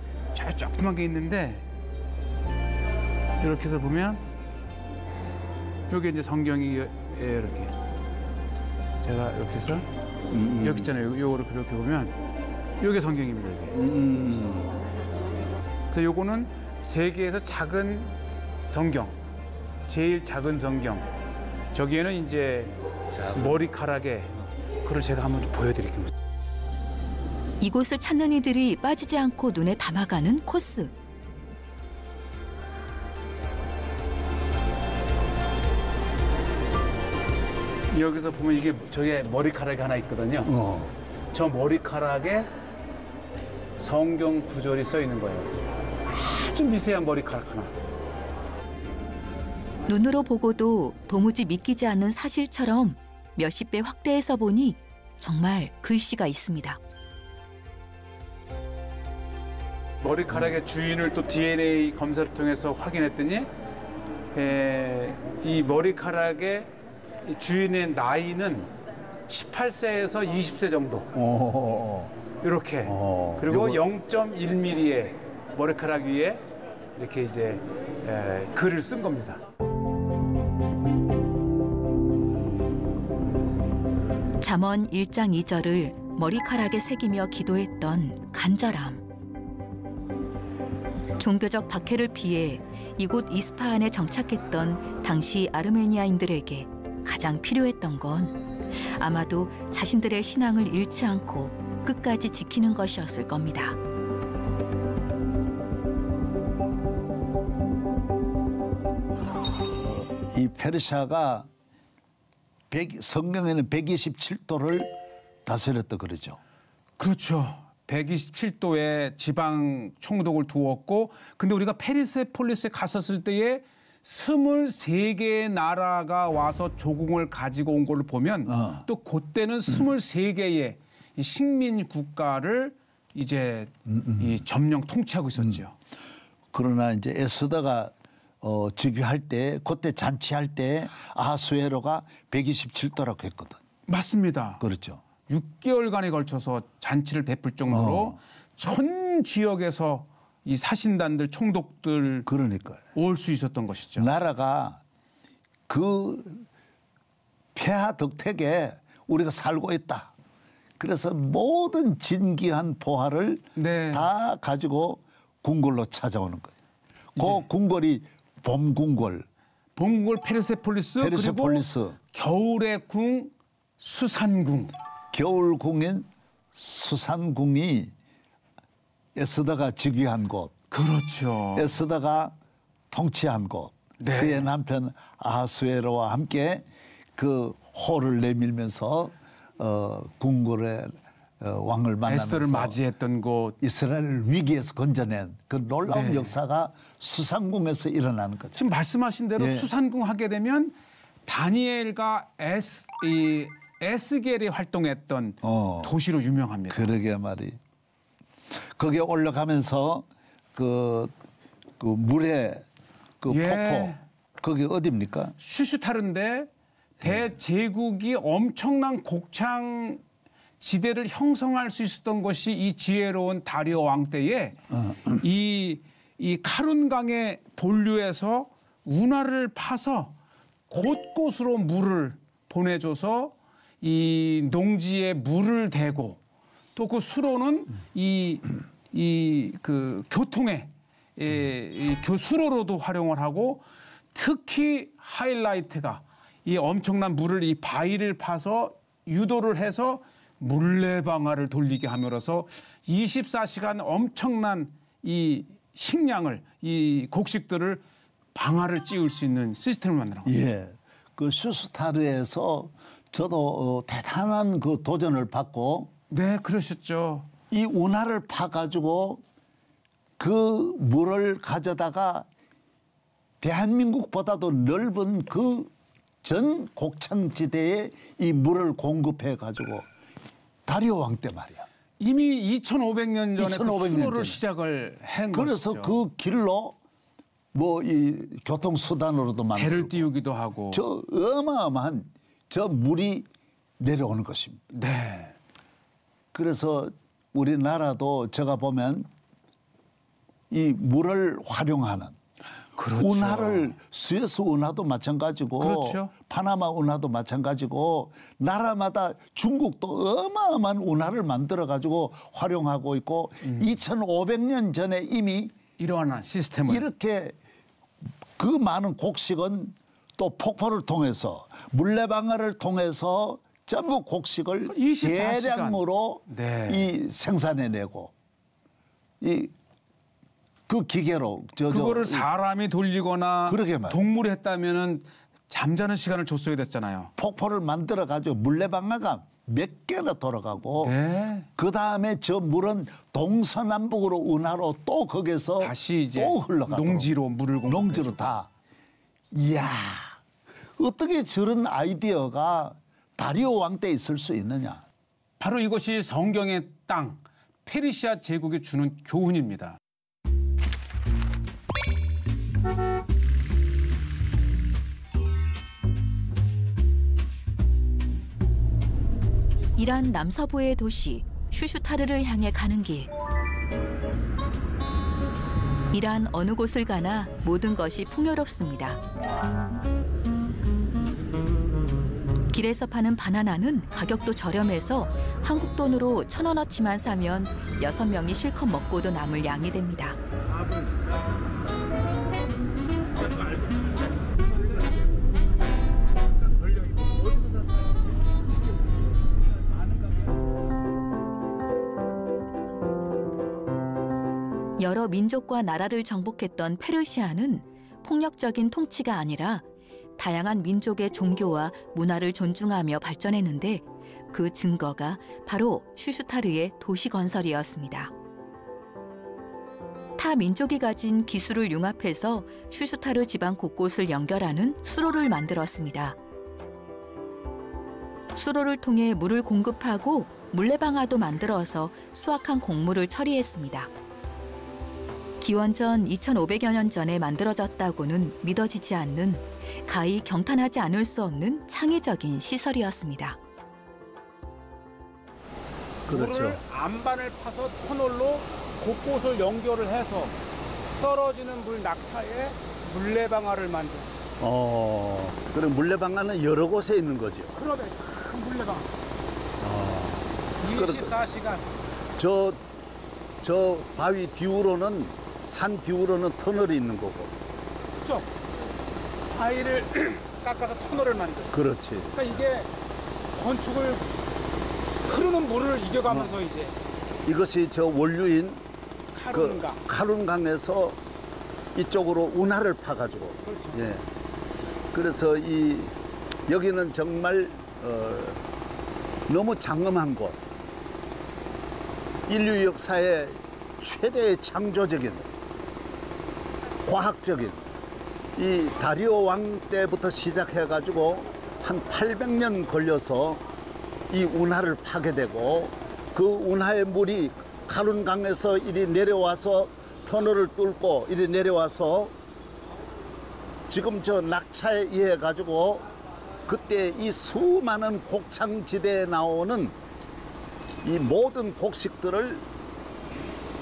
[SPEAKER 3] 조그만 게 있는데 이렇게 해서 보면 여기 이제 성경이 이렇게 제가 이렇게 해서 여기 있잖아요. 요렇게 이렇게 보면 이게 성경입니다. 이게. 그래서 요거는 세계에서 작은 성경, 제일 작은 성경. 저기에는 이제 머리카락에 그걸 제가 한번 보여드릴게요.
[SPEAKER 1] 이곳을 찾는 이들이 빠지지 않고 눈에 담아가는 코스.
[SPEAKER 3] 여기서 보면 이게 저게 머리카락이 하나 있거든요. 저 머리카락에 성경 구절이 써 있는 거예요. 아주 미세한 머리카락 하나.
[SPEAKER 1] 눈으로 보고도 도무지 믿기지 않는 사실처럼 몇십 배 확대해서 보니 정말 글씨가 있습니다.
[SPEAKER 3] 머리카락의 주인을 또 DNA 검사를 통해서 확인했더니 이 머리카락의 주인의 나이는 18세에서 20세 정도. 이렇게. 그리고 0.1mm의 머리카락 위에 이렇게 이제 글을 쓴 겁니다.
[SPEAKER 1] 잠언 1장 2절을 머리카락에 새기며 기도했던 간절함. 종교적 박해를 피해 이곳 이스파한에 정착했던 당시 아르메니아인들에게 가장 필요했던 건 아마도 자신들의 신앙을 잃지 않고 끝까지 지키는 것이었을 겁니다.
[SPEAKER 2] 이 페르시아가 성경에는 127도를 다스렸다 그러죠.
[SPEAKER 3] 그렇죠. 127도의 지방 총독을 두었고, 근데 우리가 페르세폴리스에 갔었을 때에 23개의 나라가 와서 조공을 가지고 온 걸로 보면 또 그때는 23개의 이 식민 국가를 이제 이 점령 통치하고 있었죠.
[SPEAKER 2] 그러나 이제 에스더가 즉위할 때 그때 잔치할 때 아하수에로가 127도라고 했거든.
[SPEAKER 3] 맞습니다.
[SPEAKER 2] 그렇죠.
[SPEAKER 3] 6개월간에 걸쳐서 잔치를 베풀 정도로 전 지역에서 이 사신단들, 총독들
[SPEAKER 2] 그러니까요.
[SPEAKER 3] 올 수 있었던 것이죠.
[SPEAKER 2] 나라가 그 폐하 덕택에 우리가 살고 있다. 그래서 모든 진귀한 보화를
[SPEAKER 3] 네.
[SPEAKER 2] 다 가지고 궁궐로 찾아오는 거예요. 그 궁궐이 봄궁궐,
[SPEAKER 3] 봄궁궐 페르세폴리스,
[SPEAKER 2] 페르세폴리스,
[SPEAKER 3] 그리고 겨울의 궁 수산궁.
[SPEAKER 2] 겨울궁인 수산궁이 에스더가 즉위한 곳,
[SPEAKER 3] 그렇죠.
[SPEAKER 2] 에스더가 통치한 곳,
[SPEAKER 3] 네.
[SPEAKER 2] 그의 남편 아하수에로와 함께 그 호를 내밀면서 궁궐의 왕을 만나면서
[SPEAKER 3] 에스더를 맞이했던 곳.
[SPEAKER 2] 이스라엘을 위기에서 건져낸 그 놀라운
[SPEAKER 3] 네.
[SPEAKER 2] 역사가 수산궁에서 일어나는 거죠.
[SPEAKER 3] 지금 말씀하신 대로
[SPEAKER 2] 예.
[SPEAKER 3] 수산궁 하게 되면 다니엘과 에스겔이 활동했던 도시로 유명합니다.
[SPEAKER 2] 그러게 말이. 거기에 올라가면서 그 물에 그
[SPEAKER 3] 예.
[SPEAKER 2] 폭포 거기 어디입니까?
[SPEAKER 3] 슈슈타르인데 대제국이 엄청난 곡창 지대를 형성할 수 있었던 것이 이 지혜로운 다리오 왕 때에 이 카룬강의 본류에서 운하를 파서 곳곳으로 물을 보내줘서 이 농지에 물을 대고 또 그 수로는 그 교통의 수로로도 활용을 하고 특히 하이라이트가 이 엄청난 물을 이 바위를 파서 유도를 해서 물레방아를 돌리게 함으로써 24시간 엄청난 이 식량을 이 곡식들을 방아를 찌울 수 있는 시스템을 만들어.
[SPEAKER 2] 예, 그 슈스타르에서 저도 대단한 그 도전을 받고
[SPEAKER 3] 네, 그러셨죠.
[SPEAKER 2] 이 운하를 파가지고 그 물을 가져다가 대한민국보다도 넓은 그 전 곡창지대에 이 물을 공급해가지고 다리오 왕 때 말이야.
[SPEAKER 3] 이미 2,500년 전에
[SPEAKER 2] 2,500년
[SPEAKER 3] 그 수로를
[SPEAKER 2] 전에.
[SPEAKER 3] 시작을 한
[SPEAKER 2] 그래서
[SPEAKER 3] 것이죠.
[SPEAKER 2] 그 길로 뭐 이 교통수단으로도 만들고
[SPEAKER 3] 배를 띄우기도 하고.
[SPEAKER 2] 저 어마어마한 저 물이 내려오는 것입니다.
[SPEAKER 3] 네.
[SPEAKER 2] 그래서 우리나라도 제가 보면 이 물을 활용하는
[SPEAKER 3] 그렇죠.
[SPEAKER 2] 운하를 스웨스 운하도 마찬가지고
[SPEAKER 3] 그렇죠.
[SPEAKER 2] 파나마 운하도 마찬가지고 나라마다 중국도 어마어마한 운하를 만들어 가지고 활용하고 있고 2,500년 전에 이미
[SPEAKER 3] 이러한 시스템을
[SPEAKER 2] 이렇게 그 많은 곡식은 또 폭포를 통해서 물레방아를 통해서 전부 곡식을
[SPEAKER 3] 24시간.
[SPEAKER 2] 대량으로
[SPEAKER 3] 네.
[SPEAKER 2] 이 생산해내고 이 그 기계로
[SPEAKER 3] 그거를 사람이 돌리거나
[SPEAKER 2] 그러게 말이에요.
[SPEAKER 3] 동물이 했다면은 잠자는 시간을 줬어야 됐잖아요.
[SPEAKER 2] 폭포를 만들어 가지고 물레방아가 몇 개나 돌아가고
[SPEAKER 3] 네.
[SPEAKER 2] 그 다음에 저 물은 동서남북으로 운하로 또 거기서
[SPEAKER 3] 다시 이제
[SPEAKER 2] 또 흘러가도록
[SPEAKER 3] 농지로 물을 공급해주고.
[SPEAKER 2] 농지로 다. 이야, 어떻게 저런 아이디어가 다리오 왕 때 있을 수 있느냐?
[SPEAKER 3] 바로 이것이 성경의 땅 페르시아 제국이 주는 교훈입니다.
[SPEAKER 1] 이란 남서부의 도시 슈슈타르를 향해 가는 길. 이란 어느 곳을 가나 모든 것이 풍요롭습니다. 길에서 파는 바나나는 가격도 저렴해서 한국 돈으로 1,000원어치만 사면 6명이 실컷 먹고도 남을 양이 됩니다. 여러 민족과 나라를 정복했던 페르시아는 폭력적인 통치가 아니라 다양한 민족의 종교와 문화를 존중하며 발전했는데 그 증거가 바로 슈슈타르의 도시 건설이었습니다. 타 민족이 가진 기술을 융합해서 슈슈타르 지방 곳곳을 연결하는 수로를 만들었습니다. 수로를 통해 물을 공급하고 물레방아도 만들어서 수확한 곡물을 처리했습니다. 기원전 2,500여 년 전에 만들어졌다고는 믿어지지 않는 가히 경탄하지 않을 수 없는 창의적인 시설이었습니다.
[SPEAKER 2] 그렇죠.
[SPEAKER 3] 물을 안반을 파서 터널로 곳곳을 연결을 해서 떨어지는 물 낙차에 물레방아를 만든.
[SPEAKER 2] 그럼 물레방아는 여러 곳에 있는 거죠.
[SPEAKER 3] 그러네, 큰 물레방아. 24시간.
[SPEAKER 2] 저 바위 뒤로는 산 뒤로는 터널이 있는 거고.
[SPEAKER 3] 그렇죠. 바위를 깎아서 터널을 만든.
[SPEAKER 2] 그렇지.
[SPEAKER 3] 그러니까 이게 건축을 흐르는 물을 이겨가면서 이제
[SPEAKER 2] 이것이 저 원류인
[SPEAKER 3] 카룬강.
[SPEAKER 2] 그 카룬강에서 이쪽으로 운하를 파가지고.
[SPEAKER 3] 그렇죠.
[SPEAKER 2] 예. 그래서 여기는 정말 너무 장엄한 곳. 인류 역사의 최대의 창조적인 과학적인 이 다리오 왕 때부터 시작해가지고 한 800년 걸려서 이 운하를 파게 되고 그 운하의 물이 카룬강에서 이리 내려와서 터널을 뚫고 이리 내려와서 지금 저 낙차에 의해 가지고
[SPEAKER 4] 그때 이 수많은 곡창지대에 나오는 이 모든 곡식들을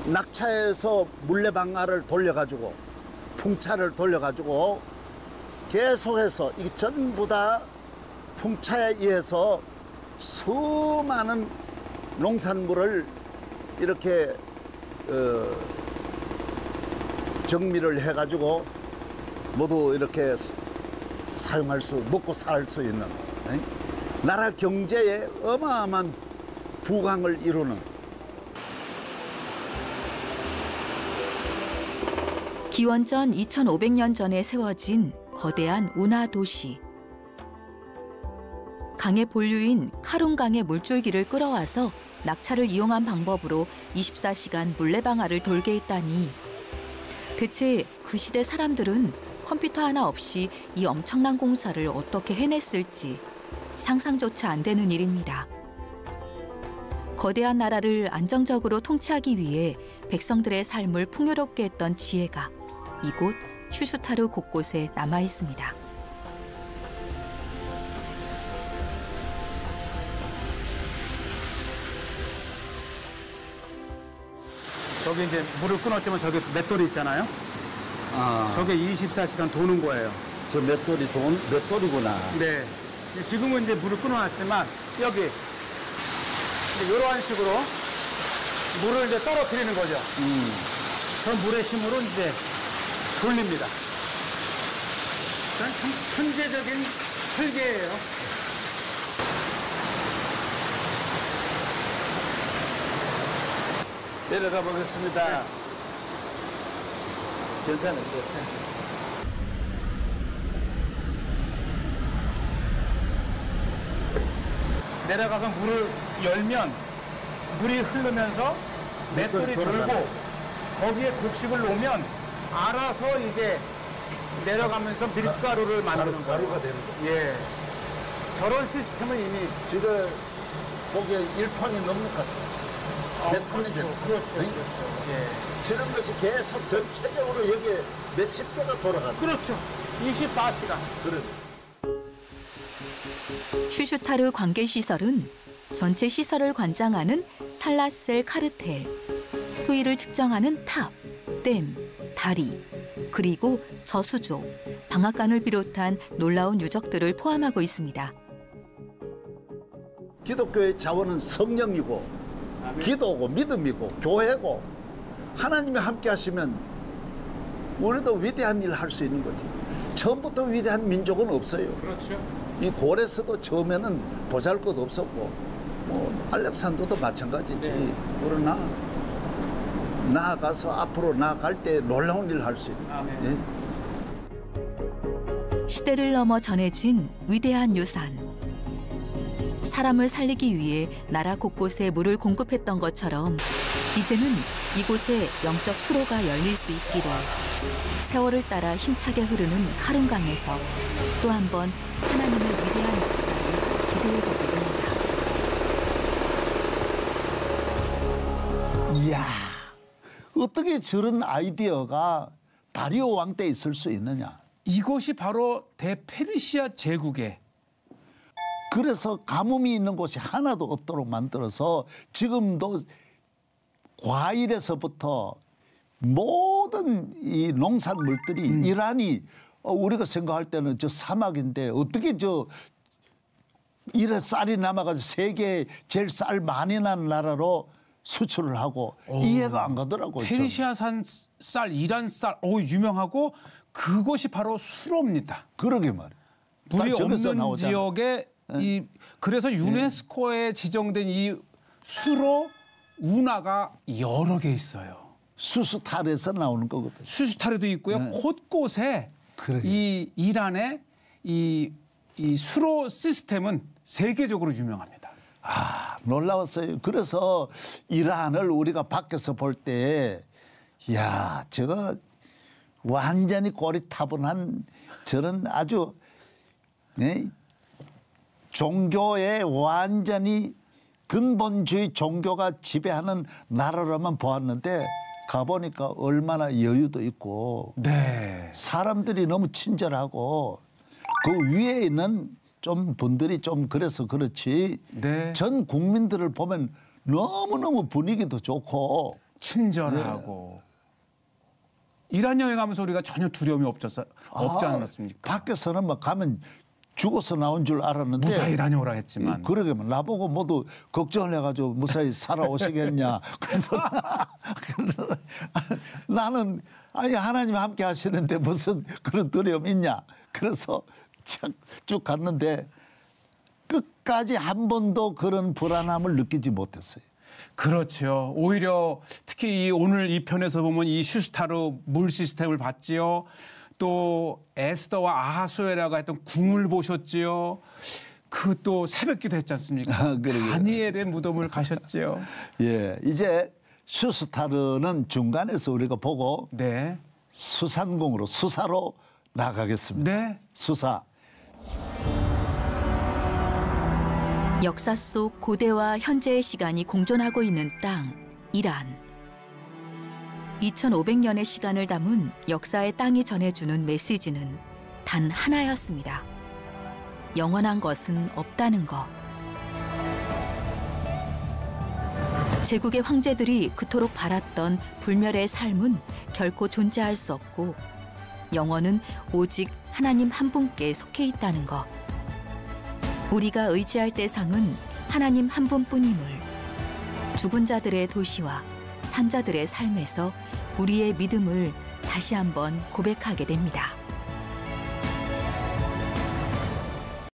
[SPEAKER 4] 낙차에서 물레방아를 돌려가지고 풍차를 돌려가지고 계속해서 이게 전부 다 풍차에 의해서 수많은 농산물을 이렇게 정리를 해가지고 모두 이렇게 사용할 수, 먹고 살 수 있는 나라 경제에 어마어마한 부강을 이루는.
[SPEAKER 1] 기원전 2500년 전에 세워진 거대한 운하 도시. 강의 본류인 카룬강의 물줄기를 끌어와서 낙차를 이용한 방법으로 24시간 물레방아를 돌게 했다니. 대체 그 시대 사람들은 컴퓨터 하나 없이 이 엄청난 공사를 어떻게 해냈을지 상상조차 안 되는 일입니다. 거대한 나라를 안정적으로 통치하기 위해 백성들의 삶을 풍요롭게 했던 지혜가 이곳 슈슈타르 곳곳에 남아 있습니다.
[SPEAKER 3] 저기 이제 물을 끊었지만 저기 맷돌이 있잖아요. 저게 24시간 도는 거예요.
[SPEAKER 4] 저 맷돌이구나.
[SPEAKER 3] 네. 지금은 이제 물을 끊어놨지만 여기 이런 식으로 물을 이제 떨어뜨리는 거죠. 저 물의 힘으로 이제 돌립니다. 참 천재적인 설계예요.
[SPEAKER 4] 내려가 보겠습니다. 괜찮아요.
[SPEAKER 3] 내려가서 물을 열면 물이 흐르면서 맷돌이 돌고 거기에 곡식을 놓으면 알아서 이제 내려가면서 밀가루를 만드는 거예요.
[SPEAKER 4] 가루가 되는 거.
[SPEAKER 3] 예. 저런 시스템은 이미
[SPEAKER 4] 지금 거기에 1톤이 넘는 것 같아요. 몇 톤이 되는 거.
[SPEAKER 3] 그렇죠. 예.
[SPEAKER 4] 지는 것이 계속 전체적으로 여기에 몇십 개가 돌아가는 거예요.
[SPEAKER 3] 그렇죠. 24시간.
[SPEAKER 4] 그래.
[SPEAKER 1] 슈슈타르 관계시설은 전체 시설을 관장하는 살라셀 카르텔, 수위를 측정하는 탑, 댐, 다리, 그리고 저수조, 방앗간을 비롯한 놀라운 유적들을 포함하고 있습니다.
[SPEAKER 4] 기독교의 자원은 성령이고 기도고 믿음이고 교회고 하나님이 함께 하시면 우리도 위대한 일을 할 수 있는 거지. 처음부터 위대한 민족은 없어요.
[SPEAKER 3] 그렇죠.
[SPEAKER 4] 이 고레스도 처음에는 보잘것 없었고 뭐 알렉산더도 마찬가지지.
[SPEAKER 3] 네.
[SPEAKER 4] 그러나 나아가서 앞으로 나아갈 때 놀라운 일을 할 수 있는.
[SPEAKER 3] 아멘.
[SPEAKER 4] 예?
[SPEAKER 1] 시대를 넘어 전해진 위대한 유산. 사람을 살리기 위해 나라 곳곳에 물을 공급했던 것처럼 이제는 이곳에 영적 수로가 열릴 수 있기를 세월을 따라 힘차게 흐르는 카룬강에서 또 한 번 하나님의 위대한 역사를 기대해 보게 됩니다.
[SPEAKER 2] 이야, 어떻게 저런 아이디어가 다리오 왕 때 있을 수 있느냐.
[SPEAKER 3] 이곳이 바로 대페르시아 제국의
[SPEAKER 2] 그래서 가뭄이 있는 곳이 하나도 없도록 만들어서 지금도 과일에서부터 모든 이 농산물들이 이란이 우리가 생각할 때는 저 사막인데 어떻게 저 이래 쌀이 남아가지고 세계 제일 쌀 많이 나는 나라로 수출을 하고 이해가 안 가더라고요.
[SPEAKER 3] 페르시아산 쌀, 이란 쌀, 유명하고 그것이 바로 수로입니다.
[SPEAKER 2] 그러게 말이에요.
[SPEAKER 3] 물이 없는
[SPEAKER 2] 나오잖아.
[SPEAKER 3] 지역에 그래서 유네스코에 지정된 이 수로 운하가 여러 개 있어요.
[SPEAKER 2] 수수탈에서 나오는 거거든요.
[SPEAKER 3] 수수타르도 있고요. 곳곳에
[SPEAKER 2] 그러게.
[SPEAKER 3] 이 이란의 이 수로 시스템은 세계적으로 유명합니다.
[SPEAKER 2] 놀라웠어요. 그래서 이란을 우리가 밖에서 볼 때, 야, 저거 완전히 고리타분한 저런 아주 종교에 완전히 근본주의 종교가 지배하는 나라로만 보았는데 가보니까 얼마나 여유도 있고
[SPEAKER 3] 네.
[SPEAKER 2] 사람들이 너무 친절하고 그 위에 있는 좀 분들이 좀 그래서 그렇지
[SPEAKER 3] 네.
[SPEAKER 2] 전 국민들을 보면 너무너무 분위기도 좋고
[SPEAKER 3] 친절하고 이란 여행하면서 우리가 전혀 두려움이 없지 않았습니까?
[SPEAKER 2] 밖에서는 막 가면 죽어서 나온 줄 알았는데
[SPEAKER 3] 무사히 다녀오라 했지만
[SPEAKER 2] 그러게 나보고 모두 걱정을 해가지고 무사히 살아오시겠냐. 그래서 나는 아니 하나님 함께 하시는데 무슨 그런 두려움 있냐. 그래서 쭉 갔는데 끝까지 한 번도 그런 불안함을 느끼지 못했어요.
[SPEAKER 3] 그렇죠. 오히려 특히 오늘 이 편에서 보면 이 슈스타르 물 시스템을 봤지요. 또 에스더와 아하수에라가 했던 궁을 보셨지요. 그 또 새벽기도 했지 않습니까? 다니엘의 무덤을 가셨지요.
[SPEAKER 2] 예, 이제 슈스타르는 중간에서 우리가 보고
[SPEAKER 3] 네.
[SPEAKER 2] 수상공으로 수사로 나가겠습니다.
[SPEAKER 3] 네.
[SPEAKER 2] 수사.
[SPEAKER 1] 역사 속 고대와 현재의 시간이 공존하고 있는 땅, 이란. 2500년의 시간을 담은 역사의 땅이 전해주는 메시지는 단 하나였습니다. 영원한 것은 없다는 것. 제국의 황제들이 그토록 바랐던 불멸의 삶은 결코 존재할 수 없고 영원은 오직 하나님 한 분께 속해 있다는 것. 우리가 의지할 대상은 하나님 한 분뿐임을 죽은 자들의 도시와 산자들의 삶에서 우리의 믿음을 다시 한번 고백하게 됩니다.